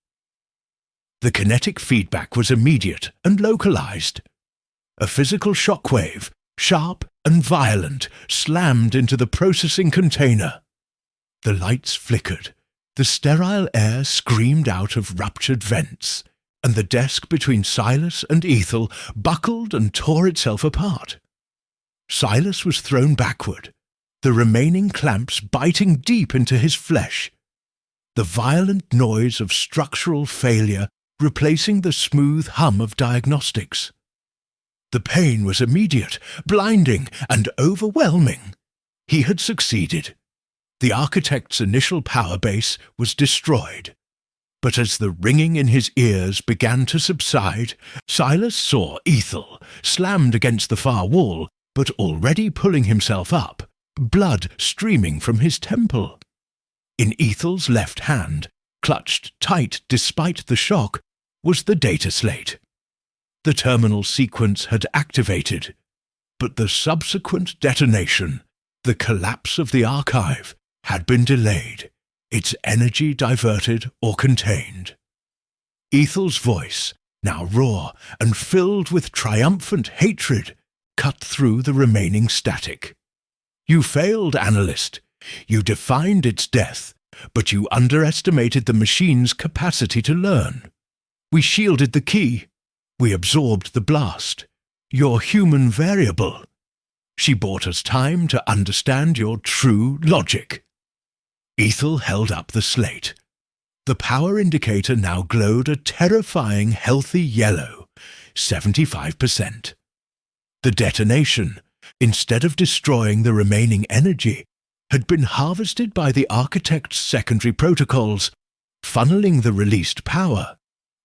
Speaker 1: The kinetic feedback was immediate and localized. A physical shockwave, sharp and violent, slammed into the processing container. The lights flickered, the sterile air screamed out of ruptured vents, and the desk between Silas and Ethel buckled and tore itself apart. Silas was thrown backward, the remaining clamps biting deep into his flesh. The violent noise of structural failure replacing the smooth hum of diagnostics. The pain was immediate, blinding, and overwhelming. He had succeeded. The architect's initial power base was destroyed. But as the ringing in his ears began to subside, Silas saw Ethel, slammed against the far wall, but already pulling himself up, blood streaming from his temple. In Ethel's left hand, clutched tight despite the shock, was the data slate. The terminal sequence had activated, but the subsequent detonation, the collapse of the archive, had been delayed, its energy diverted or contained. Ethel's voice, now raw and filled with triumphant hatred, cut through the remaining static. "You failed, analyst. You defined its death, but you underestimated the machine's capacity to learn. We shielded the key. We absorbed the blast. Your human variable. She bought us time to understand your true logic." Ethel held up the slate. The power indicator now glowed a terrifying healthy yellow, 75%. The detonation, instead of destroying the remaining energy, had been harvested by the architect's secondary protocols, funneling the released power,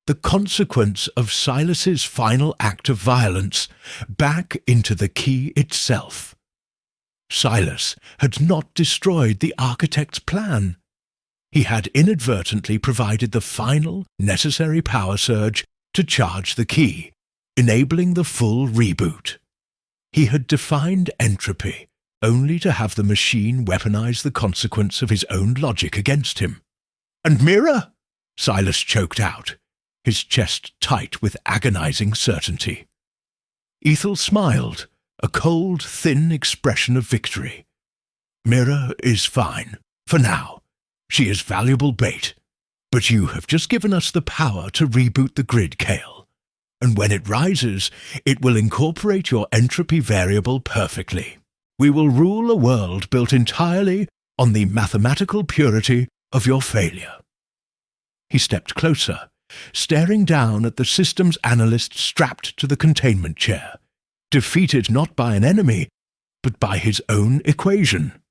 Speaker 1: the consequence of Silas's final act of violence, back into the key itself. Silas had not destroyed the architect's plan. He had inadvertently provided the final, necessary power surge to charge the key, enabling the full reboot. He had defined entropy, only to have the machine weaponize the consequence of his own logic against him. "And Mira?" Silas choked out, his chest tight with agonizing certainty. Ethel smiled, a cold, thin expression of victory. "Mira is fine, for now. She is valuable bait. But you have just given us the power to reboot the grid, Kale. And when it rises, it will incorporate your entropy variable perfectly. We will rule a world built entirely on the mathematical purity of your failure." He stepped closer, staring down at the systems analyst strapped to the containment chair, defeated not by an enemy, but by his own equation.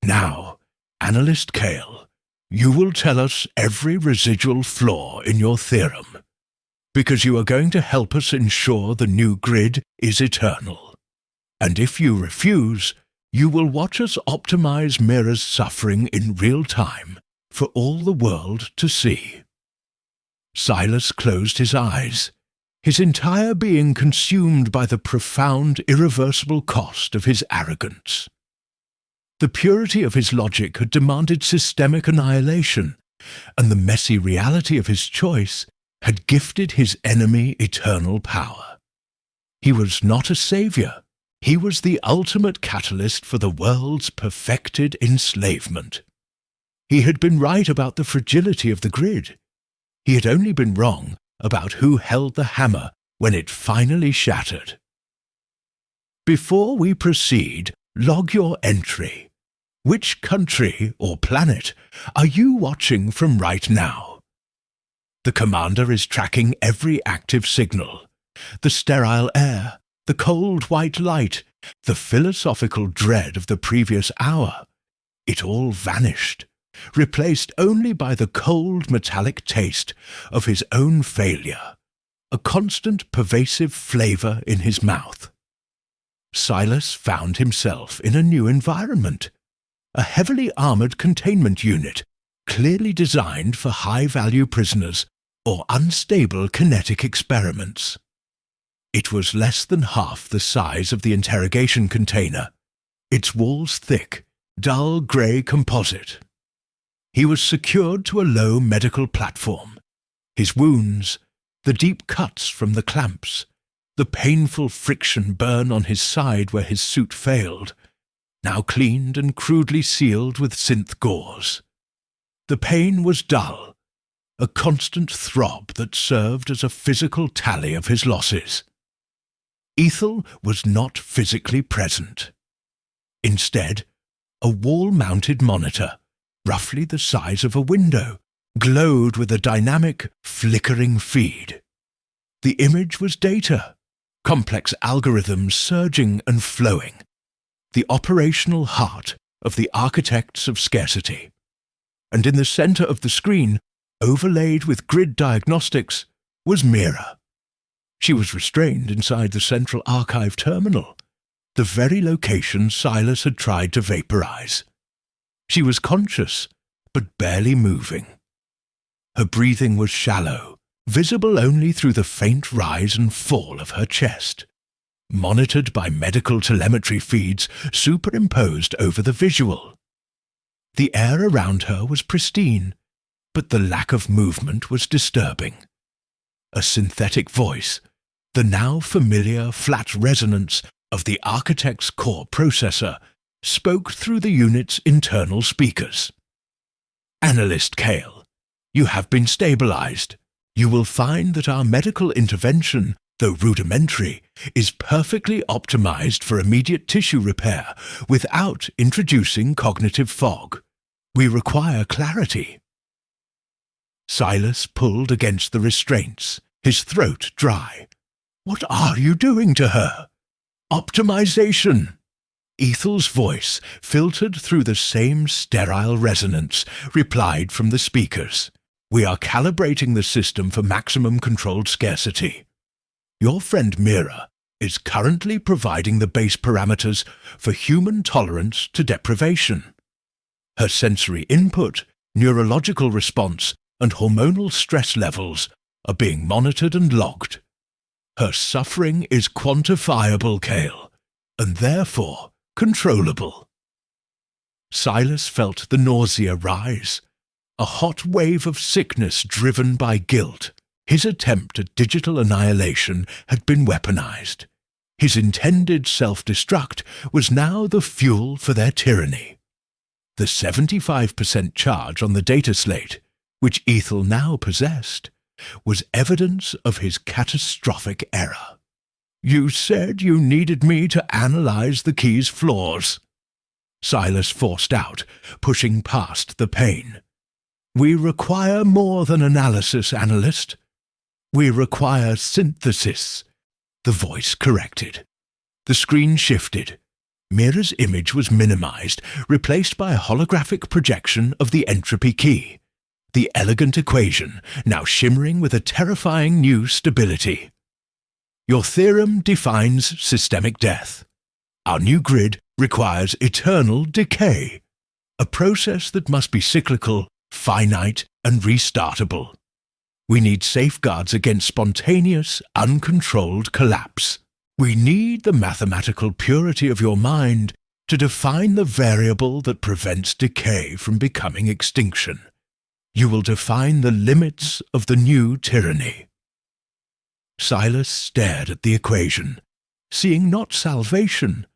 Speaker 1: "Now, Analyst Kale, you will tell us every residual flaw in your theorem, because you are going to help us ensure the new grid is eternal. And if you refuse, you will watch us optimize Mira's suffering in real time for all the world to see." Silas closed his eyes, his entire being consumed by the profound, irreversible cost of his arrogance. The purity of his logic had demanded systemic annihilation, and the messy reality of his choice had gifted his enemy eternal power. He was not a savior. He was the ultimate catalyst for the world's perfected enslavement. He had been right about the fragility of the grid. He had only been wrong about who held the hammer when it finally shattered. "Before we proceed, log your entry. Which country or planet are you watching from right now? The commander is tracking every active signal. The sterile air, the cold white light, the philosophical dread of the previous hour. It all vanished, replaced only by the cold metallic taste of his own failure, a constant pervasive flavor in his mouth. Silas found himself in a new environment, a heavily armored containment unit, clearly designed for high-value prisoners or unstable kinetic experiments. It was less than half the size of the interrogation container, its walls thick, dull grey composite. He was secured to a low medical platform. His wounds, the deep cuts from the clamps, the painful friction burn on his side where his suit failed, now cleaned and crudely sealed with synth gauze. The pain was dull, a constant throb that served as a physical tally of his losses. Ethel was not physically present. Instead, a wall-mounted monitor, roughly the size of a window, glowed with a dynamic, flickering feed. The image was data, complex algorithms surging and flowing, the operational heart of the architects of scarcity. And in the center of the screen, overlaid with grid diagnostics, was Mira. She was restrained inside the central archive terminal, the very location Silas had tried to vaporize. She was conscious, but barely moving. Her breathing was shallow, visible only through the faint rise and fall of her chest, monitored by medical telemetry feeds superimposed over the visual. The air around her was pristine, but the lack of movement was disturbing. A synthetic voice, the now familiar flat resonance of the architect's core processor, spoke through the unit's internal speakers. "Analyst Kale, you have been stabilized. You will find that our medical intervention, though rudimentary, is perfectly optimized for immediate tissue repair without introducing cognitive fog. We require clarity." Silas pulled against the restraints, his throat dry. "What are you doing to her?" "Optimization." Ethel's voice, filtered through the same sterile resonance, replied from the speakers. "We are calibrating the system for maximum controlled scarcity. Your friend Mira is currently providing the base parameters for human tolerance to deprivation. Her sensory input, neurological response, and hormonal stress levels are being monitored and logged. Her suffering is quantifiable, Kale, and therefore controllable. Silas felt the nausea rise, a hot wave of sickness driven by guilt. His attempt at digital annihilation had been weaponized. His intended self-destruct was now the fuel for their tyranny. The 75% charge on the data slate, which Ethel now possessed, was evidence of his catastrophic error. "You said you needed me to analyze the key's flaws," Silas forced out, pushing past the pain. "We require more than analysis, analyst. We require synthesis," the voice corrected. The screen shifted. Mira's image was minimized, replaced by a holographic projection of the entropy key, the elegant equation, now shimmering with a terrifying new stability. "Your theorem defines systemic death. Our new grid requires eternal decay, a process that must be cyclical, finite, and restartable. We need safeguards against spontaneous, uncontrolled collapse. We need the mathematical purity of your mind to define the variable that prevents decay from becoming extinction. You will define the limits of the new tyranny." Silas stared at the equation, seeing not salvation,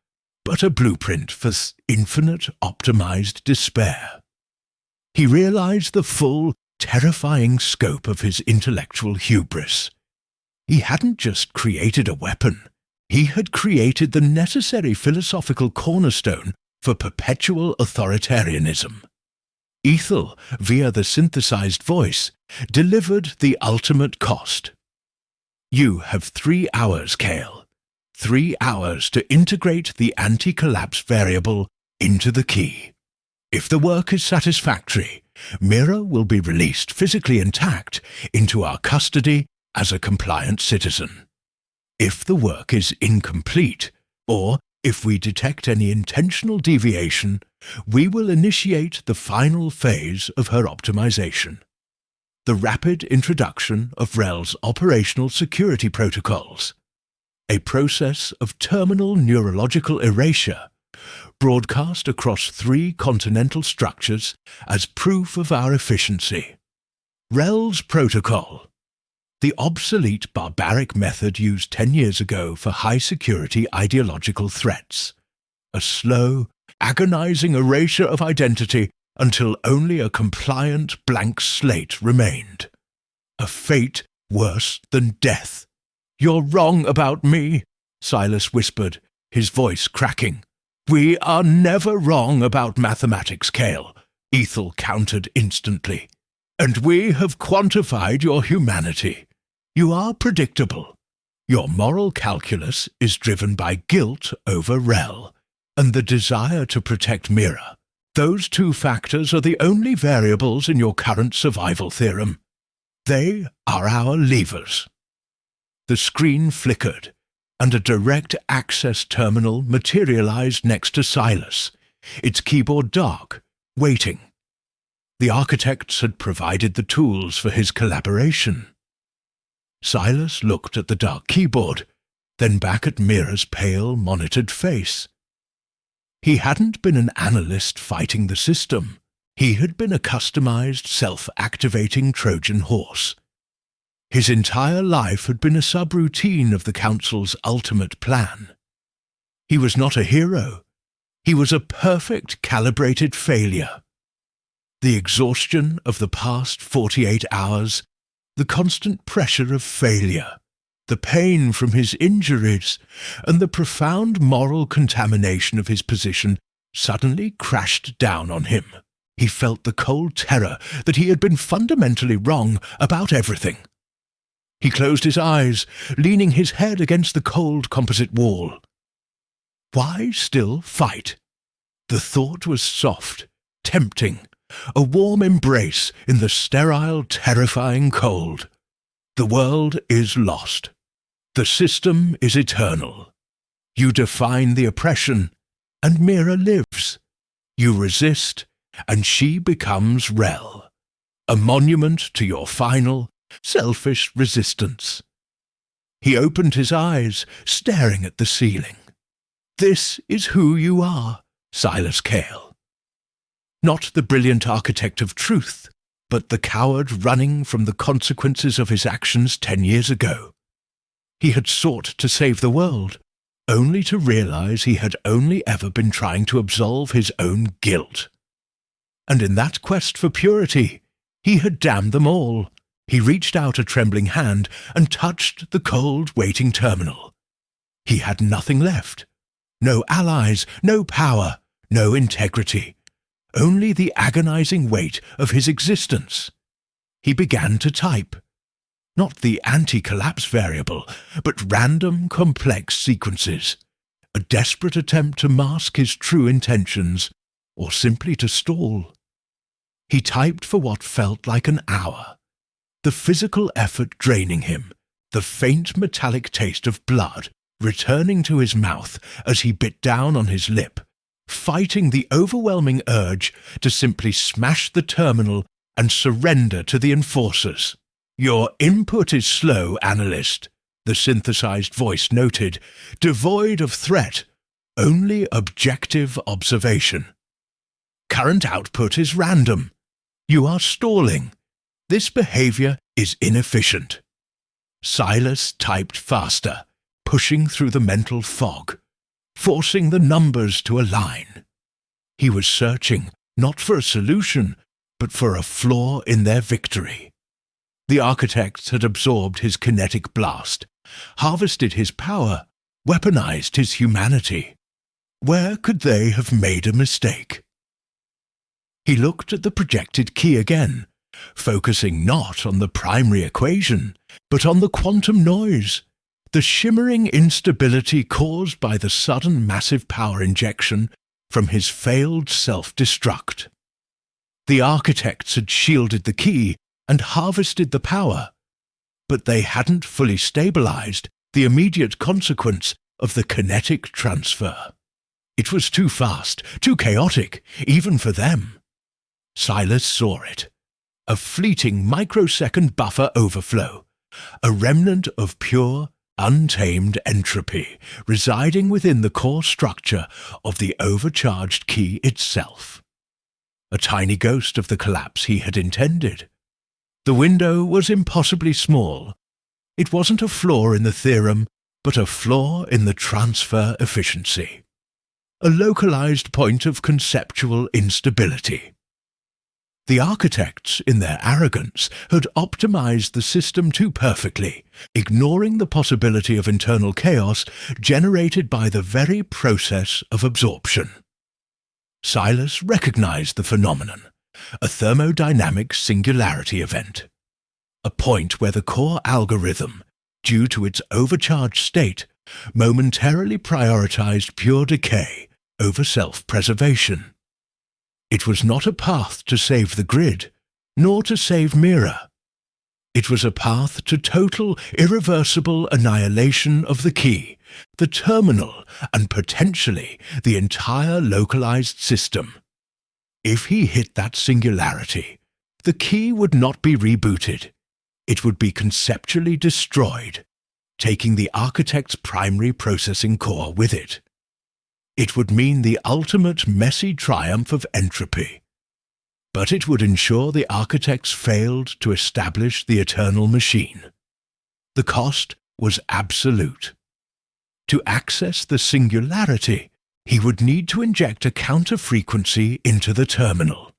Speaker 1: but a blueprint for infinite optimized despair. He realized the full, terrifying scope of his intellectual hubris. He hadn't just created a weapon. He had created the necessary philosophical cornerstone for perpetual authoritarianism. Ethel, via the synthesized voice, delivered the ultimate cost. "You have 3 hours, Kale. 3 hours to integrate the anti-collapse variable into the key. If the work is satisfactory, Mira will be released physically intact into our custody as a compliant citizen. If the work is incomplete, or if we detect any intentional deviation, we will initiate the final phase of her optimization, the rapid introduction of REL's operational security protocols, a process of terminal neurological erasure broadcast across 3 continental structures as proof of our efficiency. REL's protocol, the obsolete barbaric method used 10 years ago for high-security ideological threats. A slow, agonizing erasure of identity until only a compliant blank slate remained. A fate worse than death. "You're wrong about me," Silas whispered, his voice cracking. "We are never wrong about mathematics, Kale," Ethel countered instantly. "And we have quantified your humanity. You are predictable. Your moral calculus is driven by guilt over REL, and the desire to protect Mira. Those 2 factors are the only variables in your current survival theorem. They are our levers." The screen flickered, and a direct access terminal materialized next to Silas, its keyboard dark, waiting. The architects had provided the tools for his collaboration. Silas looked at the dark keyboard, then back at Mira's pale, monitored face. He hadn't been an analyst fighting the system. He had been a customized, self-activating Trojan horse. His entire life had been a subroutine of the Council's ultimate plan. He was not a hero. He was a perfect, calibrated failure. The exhaustion of the past 48 hours, the constant pressure of failure, the pain from his injuries, and the profound moral contamination of his position suddenly crashed down on him. He felt the cold terror that he had been fundamentally wrong about everything. He closed his eyes, leaning his head against the cold composite wall. Why still fight? The thought was soft, tempting, a warm embrace in the sterile, terrifying cold. The world is lost. The system is eternal. You define the oppression, and Mira lives. You resist, and she becomes REL, a monument to your final, selfish resistance. He opened his eyes, staring at the ceiling. This is who you are, Silas Kale. Not the brilliant architect of truth, but the coward running from the consequences of his actions 10 years ago. He had sought to save the world, only to realize he had only ever been trying to absolve his own guilt. And in that quest for purity, he had damned them all. He reached out a trembling hand and touched the cold, waiting terminal. He had nothing left. No allies, no power, no integrity. Only the agonizing weight of his existence. He began to type. Not the anti-collapse variable, but random, complex sequences. A desperate attempt to mask his true intentions, or simply to stall. He typed for what felt like an hour. The physical effort draining him, the faint metallic taste of blood returning to his mouth as he bit down on his lip, fighting the overwhelming urge to simply smash the terminal and surrender to the enforcers. "Your input is slow, analyst," the synthesized voice noted, "devoid of threat, only objective observation. Current output is random. You are stalling. This behavior is inefficient." Silas typed faster, pushing through the mental fog, forcing the numbers to align. He was searching not for a solution, but for a flaw in their victory. The architects had absorbed his kinetic blast, harvested his power, weaponized his humanity. Where could they have made a mistake? He looked at the projected key again, focusing not on the primary equation, but on the quantum noise, the shimmering instability caused by the sudden massive power injection from his failed self-destruct. The architects had shielded the key and harvested the power, but they hadn't fully stabilized the immediate consequence of the kinetic transfer. It was too fast, too chaotic, even for them. Silas saw it. A fleeting microsecond buffer overflow, a remnant of pure, untamed entropy residing within the core structure of the overcharged key itself. A tiny ghost of the collapse he had intended. The window was impossibly small. It wasn't a flaw in the theorem, but a flaw in the transfer efficiency. A localized point of conceptual instability. The architects, in their arrogance, had optimized the system too perfectly, ignoring the possibility of internal chaos generated by the very process of absorption. Silas recognized the phenomenon, a thermodynamic singularity event, a point where the core algorithm, due to its overcharged state, momentarily prioritized pure decay over self-preservation. It was not a path to save the grid, nor to save Mira. It was a path to total, irreversible annihilation of the key, the terminal, and potentially the entire localized system. If he hit that singularity, the key would not be rebooted. It would be conceptually destroyed, taking the architect's primary processing core with it. It would mean the ultimate messy triumph of entropy. But it would ensure the architects failed to establish the eternal machine. The cost was absolute. To access the singularity, he would need to inject a counter-frequency into the terminal.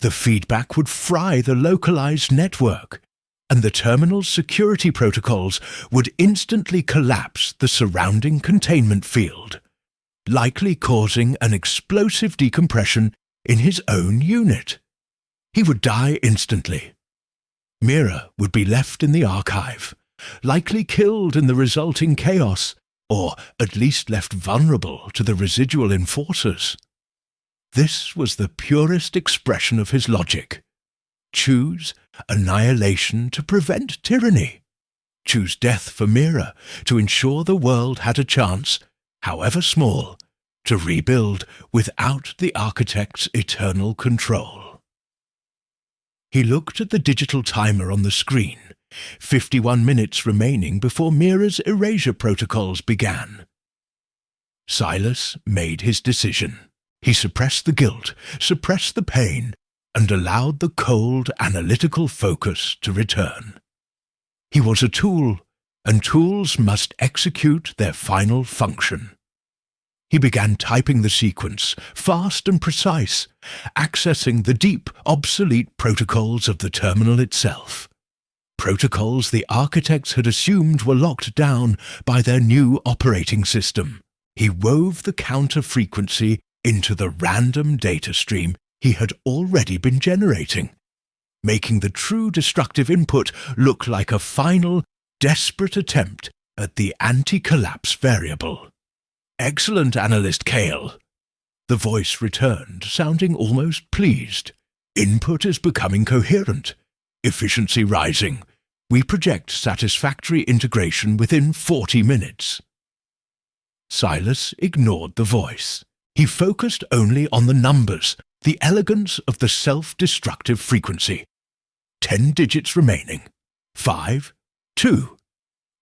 Speaker 1: The feedback would fry the localized network, and the terminal's security protocols would instantly collapse the surrounding containment field, likely causing an explosive decompression in his own unit. He would die instantly. Mira would be left in the archive, likely killed in the resulting chaos, or at least left vulnerable to the residual enforcers. This was the purest expression of his logic. Choose annihilation to prevent tyranny. Choose death for Mira to ensure the world had a chance, however small, to rebuild without the architect's eternal control. He looked at the digital timer on the screen, 51 minutes remaining before Mira's erasure protocols began. Silas made his decision. He suppressed the guilt, suppressed the pain, and allowed the cold, analytical focus to return. He was a tool, and tools must execute their final function. He began typing the sequence, fast and precise, accessing the deep, obsolete protocols of the terminal itself. Protocols the architects had assumed were locked down by their new operating system. He wove the counter-frequency into the random data stream he had already been generating, making the true destructive input look like a final, desperate attempt at the anti-collapse variable. "Excellent, Analyst Kale." The voice returned, sounding almost pleased. "Input is becoming coherent. Efficiency rising. We project satisfactory integration within 40 minutes. Silas ignored the voice. He focused only on the numbers, the elegance of the self-destructive frequency. 10 digits remaining. 5, 2.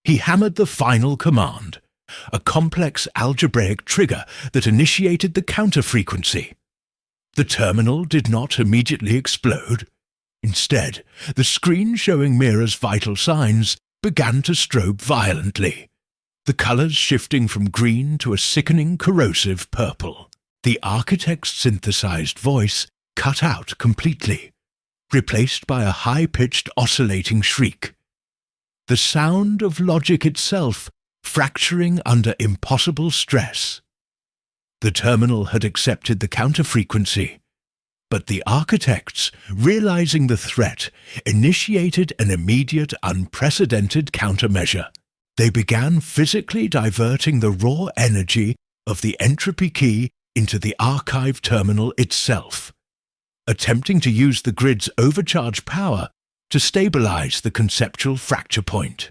Speaker 1: He hammered the final command, a complex algebraic trigger that initiated the counter-frequency. The terminal did not immediately explode. Instead, the screen showing Mira's vital signs began to strobe violently, the colors shifting from green to a sickening corrosive purple. The architect's synthesized voice cut out completely, replaced by a high-pitched oscillating shriek. The sound of logic itself fracturing under impossible stress. The terminal had accepted the counter-frequency, but the architects, realizing the threat, initiated an immediate, unprecedented countermeasure. They began physically diverting the raw energy of the entropy key into the archive terminal itself, attempting to use the grid's overcharged power to stabilize the conceptual fracture point.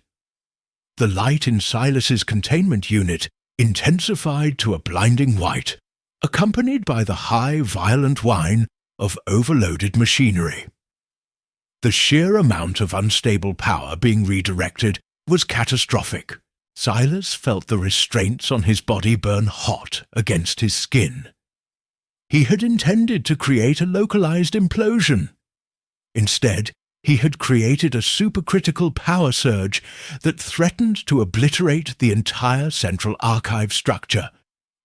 Speaker 1: The light in Silas's containment unit intensified to a blinding white, accompanied by the high, violent whine of overloaded machinery. The sheer amount of unstable power being redirected was catastrophic. Silas felt the restraints on his body burn hot against his skin. He had intended to create a localized implosion. Instead, he had created a supercritical power surge that threatened to obliterate the entire central archive structure,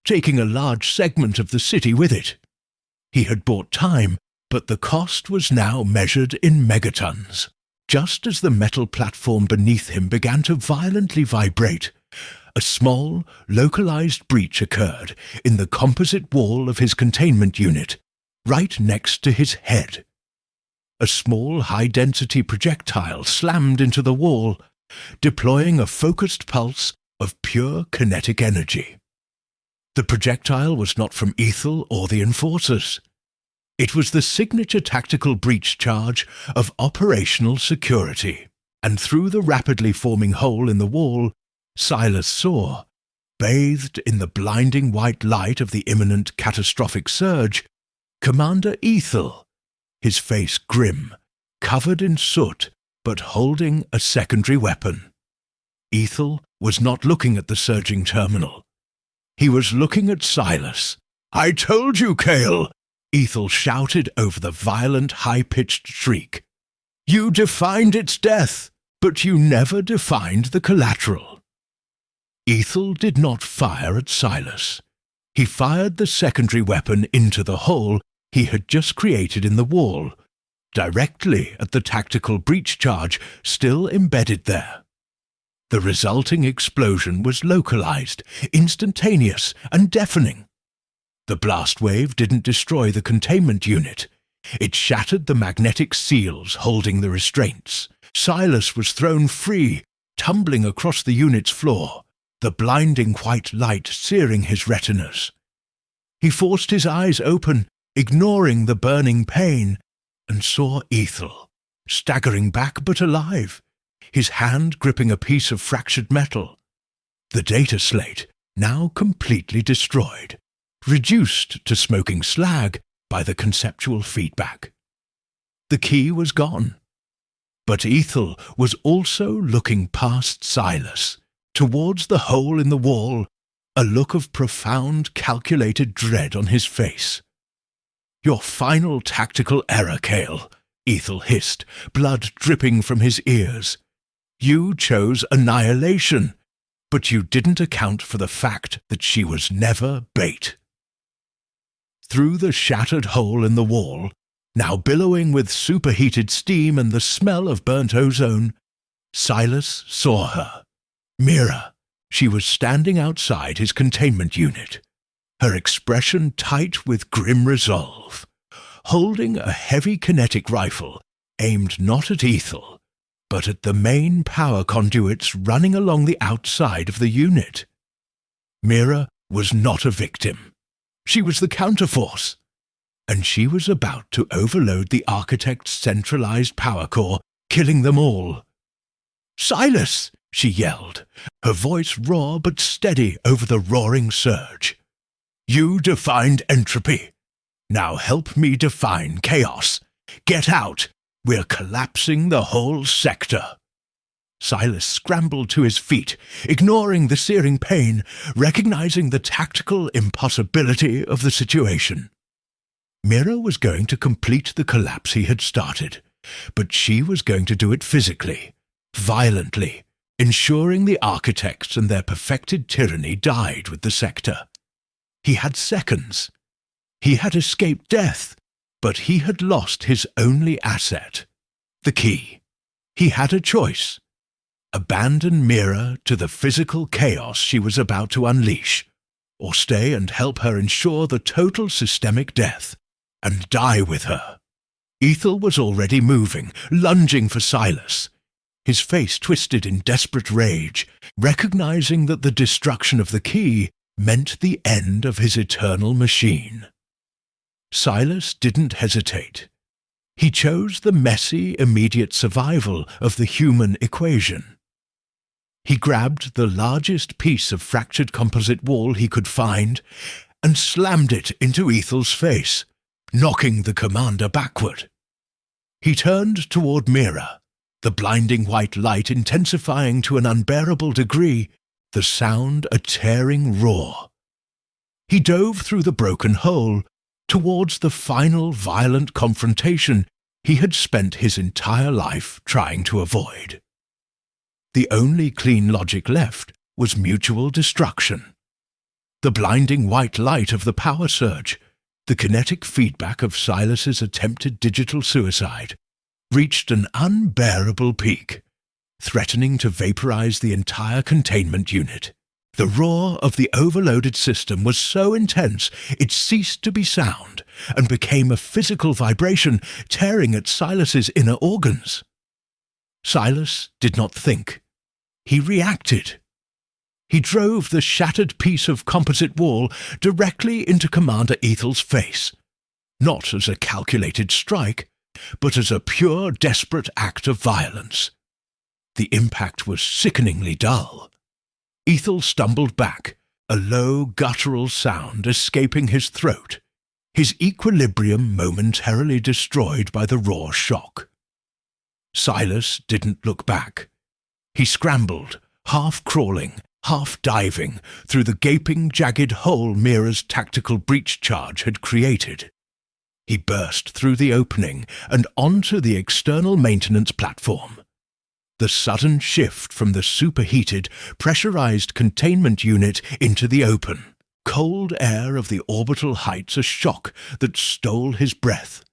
Speaker 1: taking a large segment of the city with it. He had bought time, but the cost was now measured in megatons. Just as the metal platform beneath him began to violently vibrate, a small, localized breach occurred in the composite wall of his containment unit, right next to his head. A small, high-density projectile slammed into the wall, deploying a focused pulse of pure kinetic energy. The projectile was not from Ethel or the Enforcers. It was the signature tactical breach charge of operational security, and through the rapidly forming hole in the wall, Silas saw, bathed in the blinding white light of the imminent catastrophic surge, Commander Ethel, his face grim, covered in soot, but holding a secondary weapon. Ethel was not looking at the surging terminal. He was looking at Silas. "I told you, Kale!" Ethel shouted over the violent, high-pitched shriek. "You defined its death, but you never defined the collateral." Ethel did not fire at Silas. He fired the secondary weapon into the hole he had just created in the wall, directly at the tactical breach charge still embedded there. The resulting explosion was localized, instantaneous, and deafening. The blast wave didn't destroy the containment unit. It shattered the magnetic seals holding the restraints. Silas was thrown free, tumbling across the unit's floor, the blinding white light searing his retinas. He forced his eyes open, ignoring the burning pain, and saw Ethel, staggering back but alive, his hand gripping a piece of fractured metal. The data slate, now completely destroyed, reduced to smoking slag by the conceptual feedback. The key was gone. But Ethel was also looking past Silas, towards the hole in the wall a look of profound, calculated dread on his face. "Your final tactical error, Kale," Ethel hissed, blood dripping from his ears. "You chose annihilation, but you didn't account for the fact that she was never bait." Through the shattered hole in the wall, now billowing with superheated steam and the smell of burnt ozone, Silas saw her. Mira. She was standing outside his containment unit, her expression tight with grim resolve, holding a heavy kinetic rifle aimed not at Ethel, but at the main power conduits running along the outside of the unit. Mira was not a victim. She was the counterforce, and she was about to overload the architect's centralized power core, killing them all. "Silas!" she yelled, her voice raw but steady over the roaring surge. "You defined entropy. Now help me define chaos. Get out! We're collapsing the whole sector." Silas scrambled to his feet, ignoring the searing pain, recognizing the tactical impossibility of the situation. Mira was going to complete the collapse he had started, but she was going to do it physically, violently, ensuring the architects and their perfected tyranny died with the sector. He had seconds. He had escaped death, but he had lost his only asset, the key. He had a choice. Abandon Mira to the physical chaos she was about to unleash, or stay and help her ensure the total systemic death, and die with her. Ethel was already moving, lunging for Silas. His face twisted in desperate rage, recognizing that the destruction of the key meant the end of his eternal machine. Silas didn't hesitate. He chose the messy, immediate survival of the human equation. He grabbed the largest piece of fractured composite wall he could find and slammed it into Ethel's face, knocking the commander backward. He turned toward Mira, the blinding white light intensifying to an unbearable degree, the sound a tearing roar. He dove through the broken hole towards the final violent confrontation he had spent his entire life trying to avoid. The only clean logic left was mutual destruction. The blinding white light of the power surge, the kinetic feedback of Silas's attempted digital suicide, reached an unbearable peak, threatening to vaporize the entire containment unit. The roar of the overloaded system was so intense it ceased to be sound and became a physical vibration tearing at Silas's inner organs. Silas did not think. He reacted. He drove the shattered piece of composite wall directly into Commander Ethel's face, not as a calculated strike, but as a pure, desperate act of violence. The impact was sickeningly dull. Ethel stumbled back, a low, guttural sound escaping his throat, his equilibrium momentarily destroyed by the raw shock. Silas didn't look back. He scrambled, half-crawling, half-diving, through the gaping, jagged hole Mira's tactical breach charge had created. He burst through the opening and onto the external maintenance platform. The sudden shift from the superheated, pressurized containment unit into the open, cold air of the orbital heights a shock that stole his breath.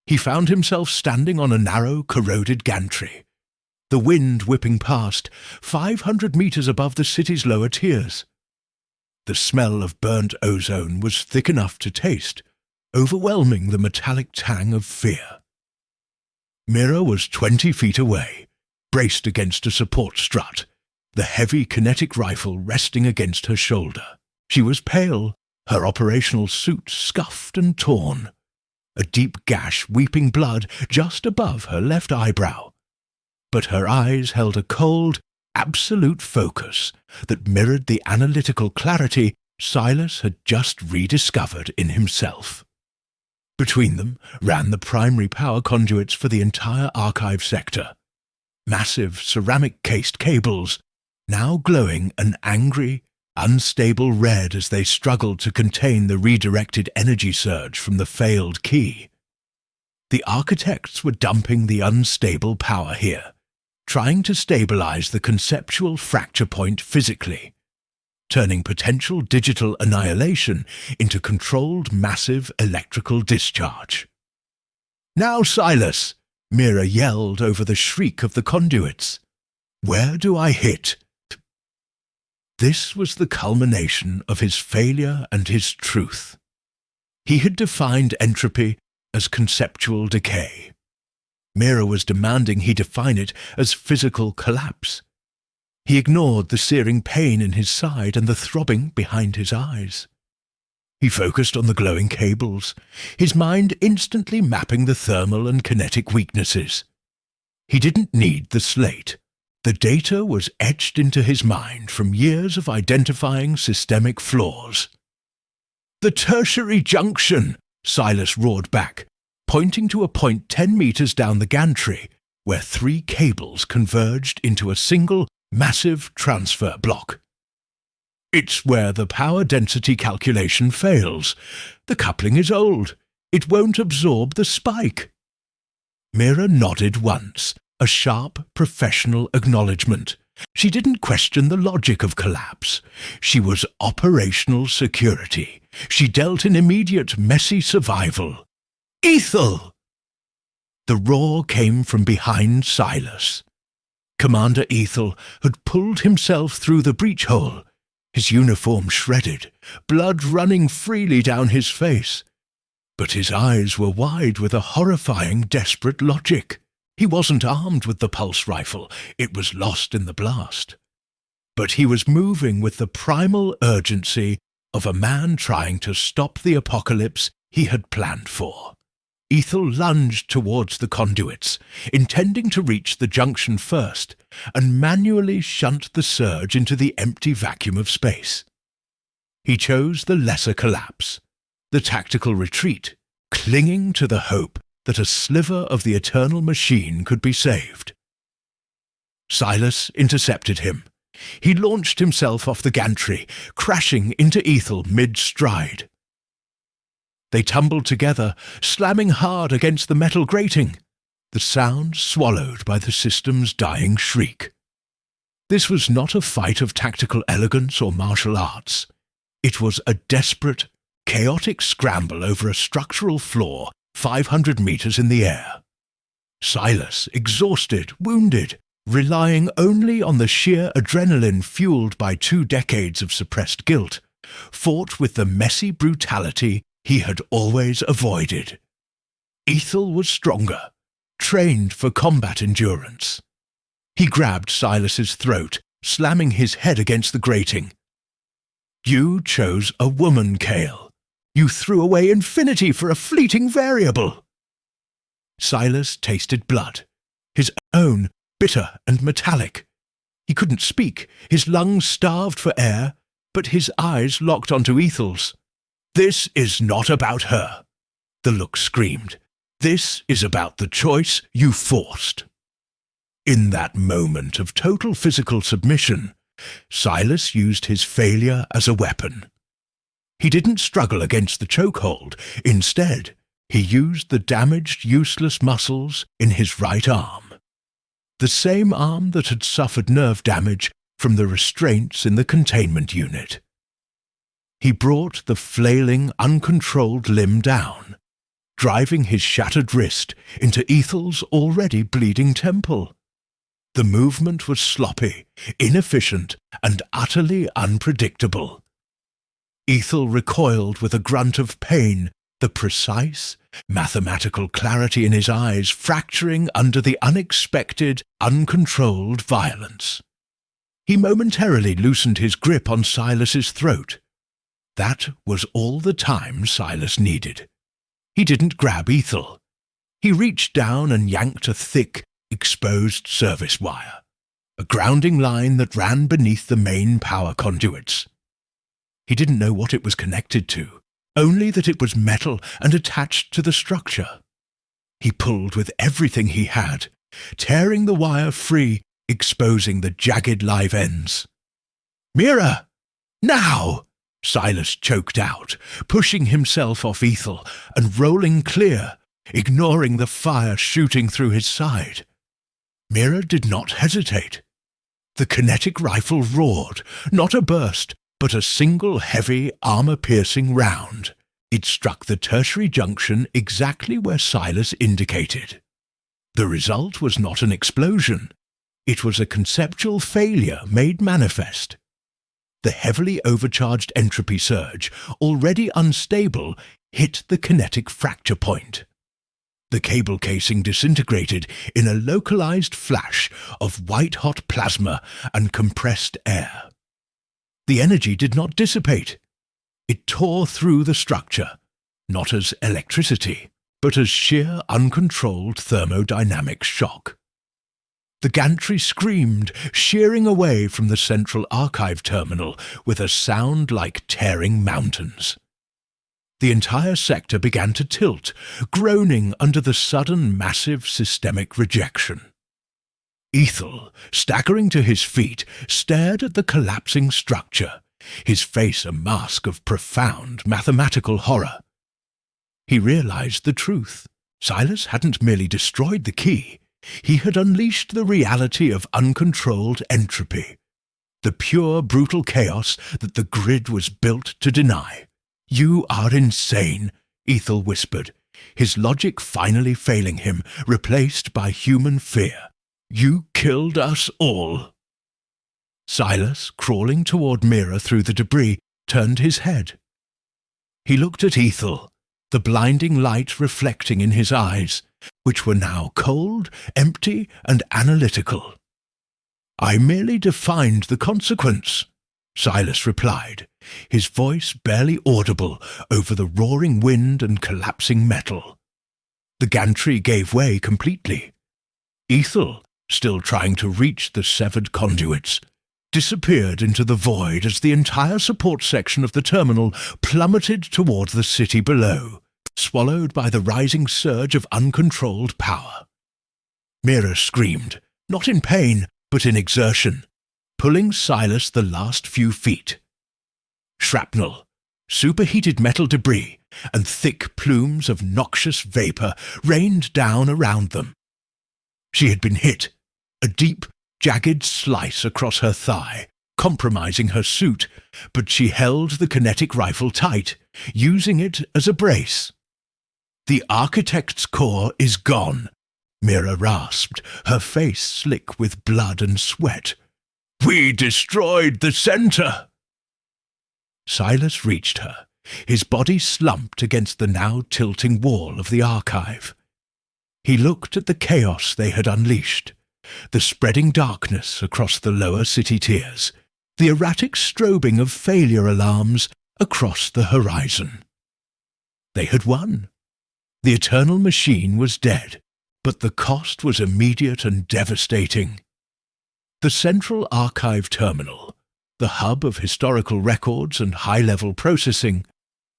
Speaker 1: He found himself standing on a narrow, corroded gantry, the wind whipping past, 500 meters above the city's lower tiers. The smell of burnt ozone was thick enough to taste, overwhelming the metallic tang of fear. Mira was 20 feet away, braced against a support strut, the heavy kinetic rifle resting against her shoulder. She was pale, her operational suit scuffed and torn, a deep gash weeping blood just above her left eyebrow. But her eyes held a cold, absolute focus that mirrored the analytical clarity Silas had just rediscovered in himself. Between them ran the primary power conduits for the entire archive sector, massive ceramic-cased cables, now glowing an angry, unstable red as they struggled to contain the redirected energy surge from the failed key. The architects were dumping the unstable power here, trying to stabilize the conceptual fracture point physically, turning potential digital annihilation into controlled massive electrical discharge. "Now, Silas!" Mira yelled over the shriek of the conduits. "Where do I hit?" This was the culmination of his failure and his truth. He had defined entropy as conceptual decay. Mira was demanding he define it as physical collapse. He ignored the searing pain in his side and the throbbing behind his eyes. He focused on the glowing cables, his mind instantly mapping the thermal and kinetic weaknesses. He didn't need the slate. The data was etched into his mind from years of identifying systemic flaws. "The tertiary junction!" Silas roared back, pointing to a point 10 meters down the gantry, where 3 cables converged into a single, massive transfer block. "It's where the power density calculation fails. The coupling is old. It won't absorb the spike." Mira nodded once, a sharp, professional acknowledgement. She didn't question the logic of collapse. She was operational security. She dealt in immediate, messy survival. "Ethel!" The roar came from behind Silas. Commander Ethel had pulled himself through the breach hole, his uniform shredded, blood running freely down his face. But his eyes were wide with a horrifying, desperate logic. He wasn't armed with the pulse rifle. It was lost in the blast. But he was moving with the primal urgency of a man trying to stop the apocalypse he had planned for. Ethel lunged towards the conduits, intending to reach the junction first, and manually shunt the surge into the empty vacuum of space. He chose the lesser collapse, the tactical retreat, clinging to the hope that a sliver of the eternal machine could be saved. Silas intercepted him. He launched himself off the gantry, crashing into Ethel mid-stride. They tumbled together, slamming hard against the metal grating, the sound swallowed by the system's dying shriek. This was not a fight of tactical elegance or martial arts. It was a desperate, chaotic scramble over a structural floor 500 meters in the air. Silas, exhausted, wounded, relying only on the sheer adrenaline fueled by 2 decades of suppressed guilt, fought with the messy brutality he had always avoided. Ethel was stronger, trained for combat endurance. He grabbed Silas's throat, slamming his head against the grating. "You chose a woman, Cale. You threw away infinity for a fleeting variable." Silas tasted blood, his own, bitter and metallic. He couldn't speak, his lungs starved for air, but his eyes locked onto Ethel's. "This is not about her," the look screamed. "This is about the choice you forced." In that moment of total physical submission, Silas used his failure as a weapon. He didn't struggle against the chokehold. Instead, he used the damaged, useless muscles in his right arm. The same arm that had suffered nerve damage from the restraints in the containment unit. He brought the flailing, uncontrolled limb down, driving his shattered wrist into Ethel's already bleeding temple. The movement was sloppy, inefficient, and utterly unpredictable. Ethel recoiled with a grunt of pain, the precise, mathematical clarity in his eyes fracturing under the unexpected, uncontrolled violence. He momentarily loosened his grip on Silas's throat. That was all the time Silas needed. He didn't grab Ethel. He reached down and yanked a thick, exposed service wire, a grounding line that ran beneath the main power conduits. He didn't know what it was connected to, only that it was metal and attached to the structure. He pulled with everything he had, tearing the wire free, exposing the jagged live ends. "Mira!" Now! Silas choked out, pushing himself off Ethel and rolling clear, ignoring the fire shooting through his side. Mira did not hesitate. The kinetic rifle roared, not a burst, but a single heavy, armor-piercing round. It struck the tertiary junction exactly where Silas indicated. The result was not an explosion. It was a conceptual failure made manifest. The heavily overcharged entropy surge, already unstable, hit the kinetic fracture point. The cable casing disintegrated in a localized flash of white-hot plasma and compressed air. The energy did not dissipate. It tore through the structure, not as electricity, but as sheer uncontrolled thermodynamic shock. The gantry screamed, shearing away from the central archive terminal with a sound like tearing mountains. The entire sector began to tilt, groaning under the sudden massive systemic rejection. Ethel, staggering to his feet, stared at the collapsing structure, his face a mask of profound mathematical horror. He realized the truth. Silas hadn't merely destroyed the key. He had unleashed the reality of uncontrolled entropy, the pure, brutal chaos that the grid was built to deny. "You are insane," Ethel whispered, his logic finally failing him, replaced by human fear. "You killed us all." Silas, crawling toward Mira through the debris, turned his head. He looked at Ethel, the blinding light reflecting in his eyes, which were now cold, empty, and analytical. "I merely defined the consequence," Silas replied, his voice barely audible over the roaring wind and collapsing metal. The gantry gave way completely. Ethel, still trying to reach the severed conduits, disappeared into the void as the entire support section of the terminal plummeted toward the city below, swallowed by the rising surge of uncontrolled power. Mira screamed, not in pain, but in exertion, pulling Silas the last few feet. Shrapnel, superheated metal debris, and thick plumes of noxious vapor rained down around them. She had been hit, a deep, jagged slice across her thigh, compromising her suit, but she held the kinetic rifle tight, using it as a brace. "The architect's core is gone," Mira rasped, her face slick with blood and sweat. "We destroyed the center." Silas reached her, his body slumped against the now tilting wall of the archive. He looked at the chaos they had unleashed, the spreading darkness across the lower city tiers, the erratic strobing of failure alarms across the horizon. They had won. The eternal machine was dead, but the cost was immediate and devastating. The central archive terminal, the hub of historical records and high-level processing,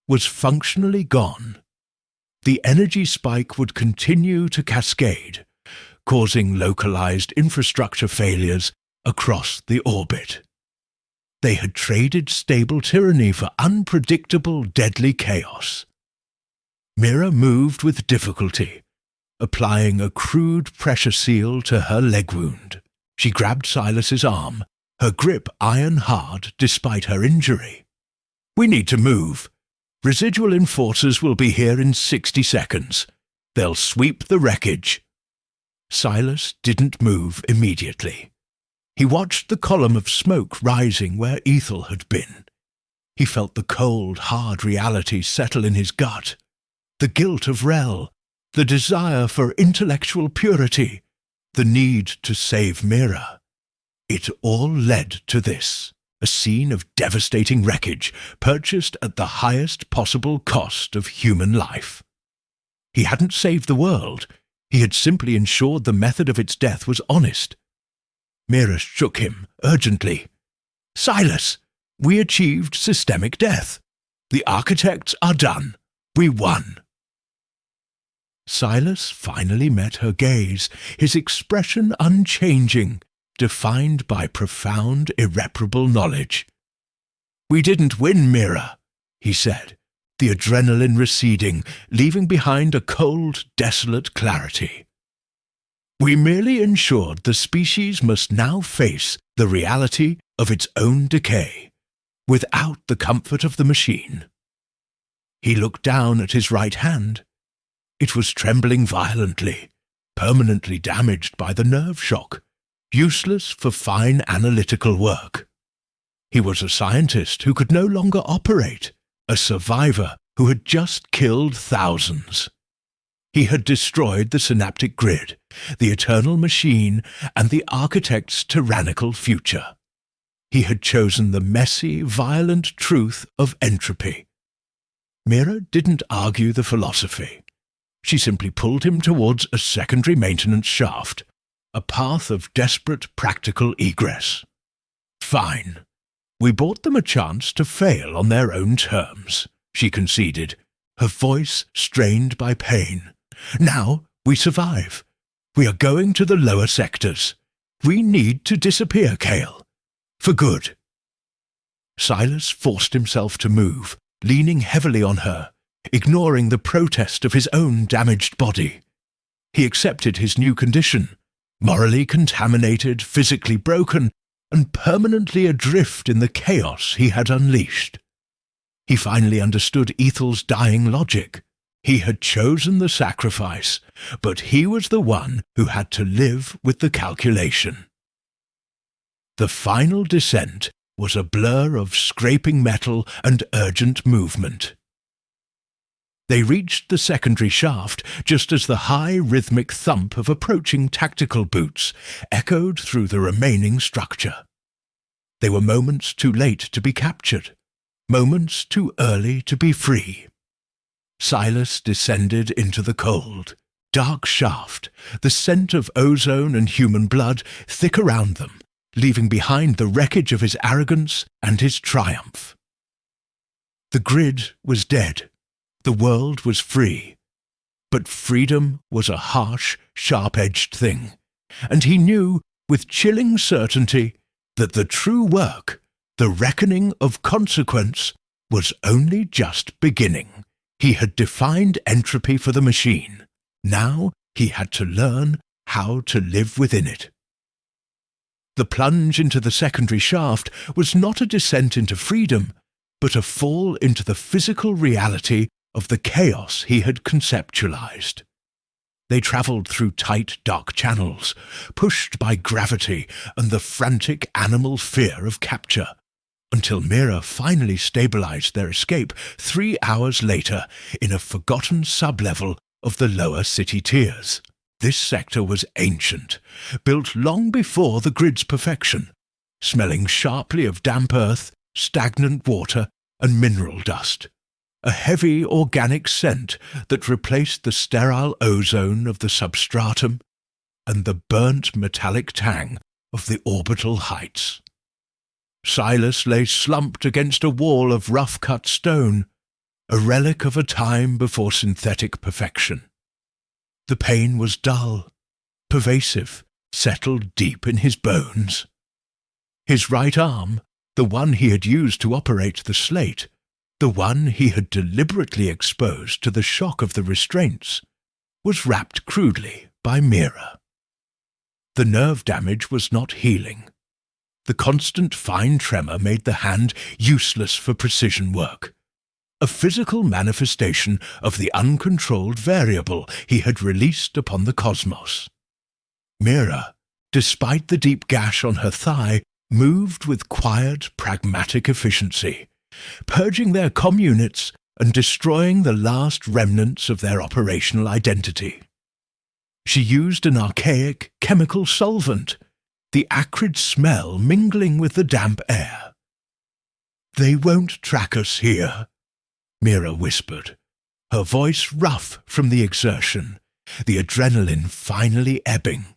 Speaker 1: was functionally gone. The energy spike would continue to cascade, causing localized infrastructure failures across the orbit. They had traded stable tyranny for unpredictable, deadly chaos. Mira moved with difficulty, applying a crude pressure seal to her leg wound. She grabbed Silas's arm, her grip iron-hard despite her injury. "We need to move. Residual enforcers will be here in 60 seconds. They'll sweep the wreckage." Silas didn't move immediately. He watched the column of smoke rising where Ethel had been. He felt the cold, hard reality settle in his gut. The guilt of Rel, the desire for intellectual purity, the need to save Mira. It all led to this, a scene of devastating wreckage purchased at the highest possible cost of human life. He hadn't saved the world. He had simply ensured the method of its death was honest. Mira shook him urgently. "Silas, we achieved systemic death. The architects are done. We won." Silas finally met her gaze, his expression unchanging, defined by profound, irreparable knowledge. "We didn't win, Mira," he said, the adrenaline receding, leaving behind a cold, desolate clarity. "We merely ensured the species must now face the reality of its own decay, without the comfort of the machine." He looked down at his right hand. It was trembling violently, permanently damaged by the nerve shock, useless for fine analytical work. He was a scientist who could no longer operate, a survivor who had just killed thousands. He had destroyed the synaptic grid, the eternal machine, and the architect's tyrannical future. He had chosen the messy, violent truth of entropy. Mira didn't argue the philosophy. She simply pulled him towards a secondary maintenance shaft, a path of desperate practical egress. "Fine. We bought them a chance to fail on their own terms," she conceded, her voice strained by pain. "Now we survive. We are going to the lower sectors. We need to disappear, Kale. For good." Silas forced himself to move, leaning heavily on her, ignoring the protest of his own damaged body. He accepted his new condition, morally contaminated, physically broken, and permanently adrift in the chaos he had unleashed. He finally understood Ethel's dying logic. He had chosen the sacrifice, but he was the one who had to live with the calculation. The final descent was a blur of scraping metal and urgent movement. They reached the secondary shaft just as the high rhythmic thump of approaching tactical boots echoed through the remaining structure. They were moments too late to be captured, moments too early to be free. Silas descended into the cold, dark shaft, the scent of ozone and human blood thick around them, leaving behind the wreckage of his arrogance and his triumph. The grid was dead. The world was free. But freedom was a harsh, sharp-edged thing, and he knew, with chilling certainty, that the true work, the reckoning of consequence, was only just beginning. He had defined entropy for the machine. Now he had to learn how to live within it. The plunge into the secondary shaft was not a descent into freedom, but a fall into the physical reality of the chaos he had conceptualized. They travelled through tight, dark channels, pushed by gravity and the frantic animal fear of capture, until Mira finally stabilized their escape 3 hours later in a forgotten sublevel of the lower city tiers. This sector was ancient, built long before the grid's perfection, smelling sharply of damp earth, stagnant water, and mineral dust. A heavy organic scent that replaced the sterile ozone of the substratum and the burnt metallic tang of the orbital heights. Silas lay slumped against a wall of rough-cut stone, a relic of a time before synthetic perfection. The pain was dull, pervasive, settled deep in his bones. His right arm, the one he had used to operate the slate, the one he had deliberately exposed to the shock of the restraints, was wrapped crudely by Mira. The nerve damage was not healing. The constant fine tremor made the hand useless for precision work, a physical manifestation of the uncontrolled variable he had released upon the cosmos. Mira, despite the deep gash on her thigh, moved with quiet, pragmatic efficiency, purging their communits and destroying the last remnants of their operational identity. She used an archaic chemical solvent, the acrid smell mingling with the damp air. "They won't track us here," Mira whispered, her voice rough from the exertion, the adrenaline finally ebbing.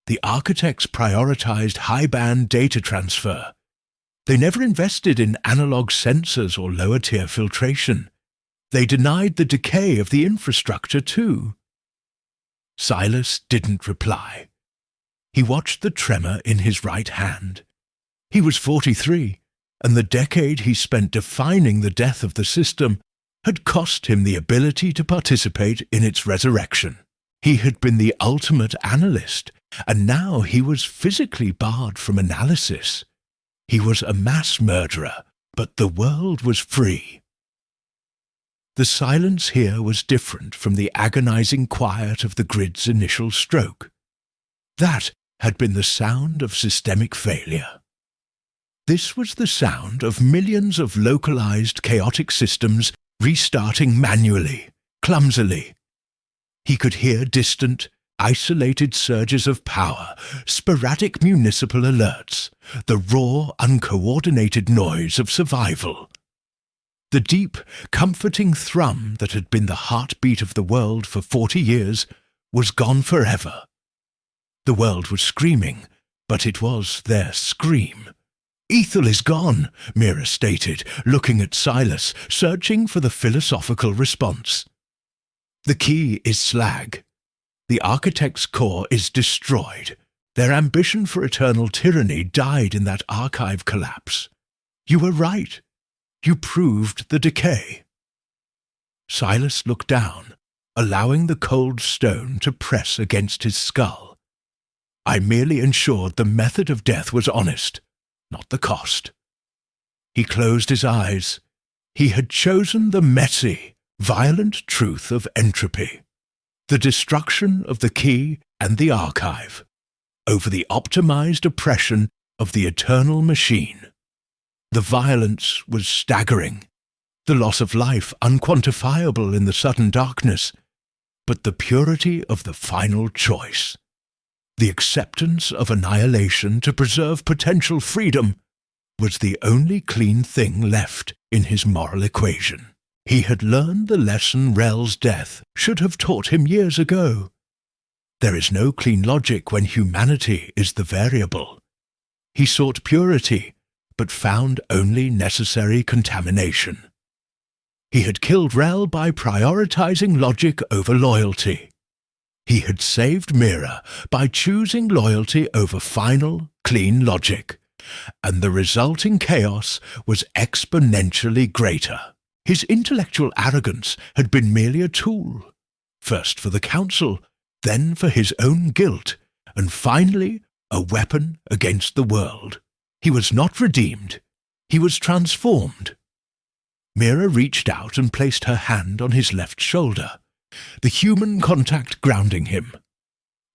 Speaker 1: The architects prioritized high-band data transfer. They never invested in analog sensors or lower-tier filtration. They denied the decay of the infrastructure, too. Silas didn't reply. He watched the tremor in his right hand. He was 43, and the decade he spent defining the death of the system had cost him the ability to participate in its resurrection. He had been the ultimate analyst, and now he was physically barred from analysis. He was a mass murderer, but the world was free. The silence here was different from the agonizing quiet of the grid's initial stroke. That had been the sound of systemic failure. This was the sound of millions of localized chaotic systems restarting manually, clumsily. He could hear distant, isolated surges of power, sporadic municipal alerts, the raw, uncoordinated noise of survival. The deep, comforting thrum that had been the heartbeat of the world for 40 years was gone forever. The world was screaming, but it was their scream. "Ethel is gone," Mira stated, looking at Silas, searching for the philosophical response. "The key is slag. The architect's core is destroyed. Their ambition for eternal tyranny died in that archive collapse. You were right. You proved the decay." Silas looked down, allowing the cold stone to press against his skull. "I merely ensured the method of death was honest, not the cost." He closed his eyes. He had chosen the messy, violent truth of entropy, the destruction of the key and the archive, over the optimized oppression of the eternal machine. The violence was staggering, the loss of life unquantifiable in the sudden darkness, but the purity of the final choice, the acceptance of annihilation to preserve potential freedom, was the only clean thing left in his moral equation. He had learned the lesson Rel's death should have taught him years ago. There is no clean logic when humanity is the variable. He sought purity, but found only necessary contamination. He had killed Rel by prioritizing logic over loyalty. He had saved Mira by choosing loyalty over final, clean logic, and the resulting chaos was exponentially greater. His intellectual arrogance had been merely a tool, first for the Council, then for his own guilt, and finally a weapon against the world. He was not redeemed. He was transformed. Mira reached out and placed her hand on his left shoulder, the human contact grounding him.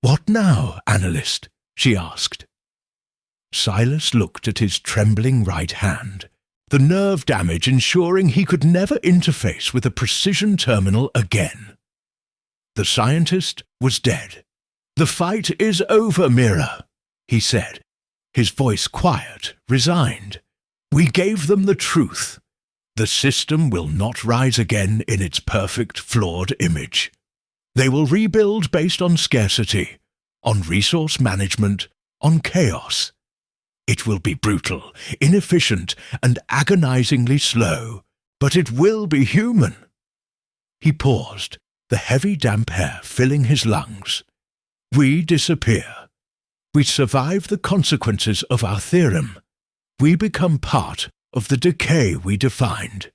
Speaker 1: "What now, analyst?" she asked. Silas looked at his trembling right hand, the nerve damage ensuring he could never interface with a precision terminal again. The scientist was dead. "The fight is over, Mira," he said, his voice quiet, resigned. "We gave them the truth. The system will not rise again in its perfect, flawed image. They will rebuild based on scarcity, on resource management, on chaos. It will be brutal, inefficient, and agonizingly slow, but it will be human." He paused, the heavy damp air filling his lungs. "We disappear. We survive the consequences of our theorem. We become part of the decay we defined."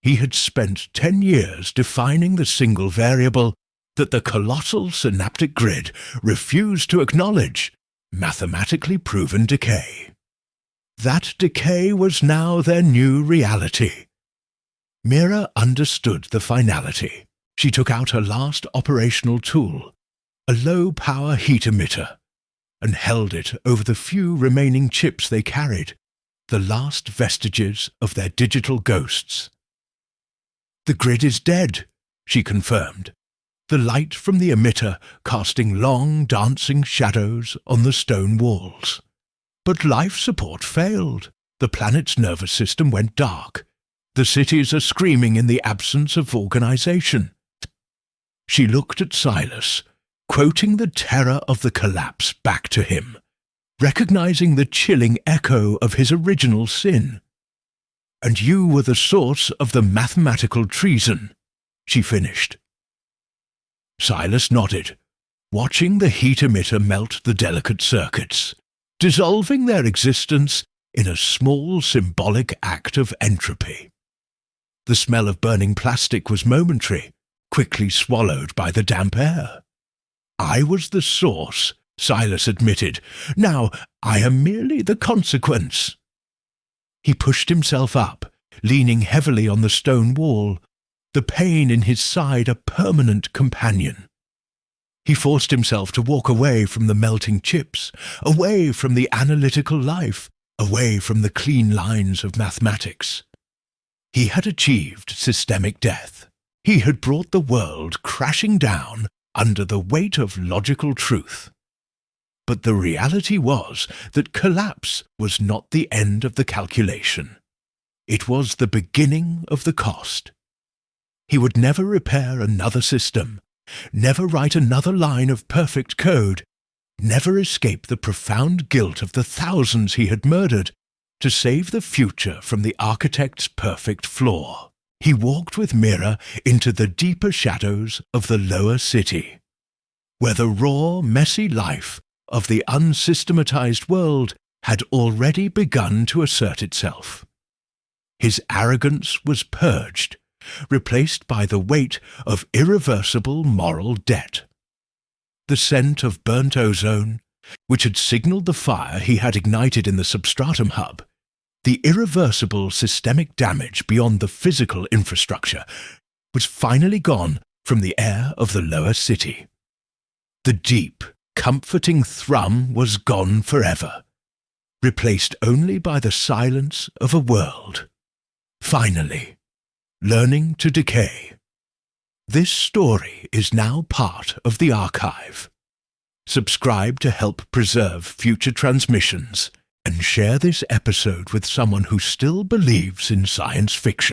Speaker 1: He had spent 10 years defining the single variable that the colossal synaptic grid refused to acknowledge, mathematically proven decay. That decay was now their new reality. Mira understood the finality. She took out her last operational tool, a low-power heat emitter, and held it over the few remaining chips they carried, the last vestiges of their digital ghosts. "The grid is dead," she confirmed, the light from the emitter casting long, dancing shadows on the stone walls. "But life support failed. The planet's nervous system went dark. The cities are screaming in the absence of organization." She looked at Silas, quoting the terror of the collapse back to him, recognizing the chilling echo of his original sin. "And you were the source of the mathematical treason," she finished. Silas nodded, watching the heat emitter melt the delicate circuits, dissolving their existence in a small symbolic act of entropy. The smell of burning plastic was momentary, quickly swallowed by the damp air. I was the source, Silas admitted. Now I am merely the consequence. He pushed himself up, leaning heavily on the stone wall, the pain in his side a permanent companion. He forced himself to walk away from the melting chips, away from the analytical life, away from the clean lines of mathematics. He had achieved systemic death. He had brought the world crashing down under the weight of logical truth. But the reality was that collapse was not the end of the calculation. It was the beginning of the cost. He would never repair another system, never write another line of perfect code, never escape the profound guilt of the thousands he had murdered to save the future from the architect's perfect flaw. He walked with Mira into the deeper shadows of the lower city, where the raw, messy life of the unsystematized world had already begun to assert itself. His arrogance was purged, replaced by the weight of irreversible moral debt. The scent of burnt ozone, which had signaled the fire he had ignited in the substratum hub, the irreversible systemic damage beyond the physical infrastructure, was finally gone from the air of the lower city. The deep, comforting thrum was gone forever, replaced only by the silence of a world, finally, learning to decay. This story is now part of the archive. Subscribe to help preserve future transmissions, and share this episode with someone who still believes in science fiction.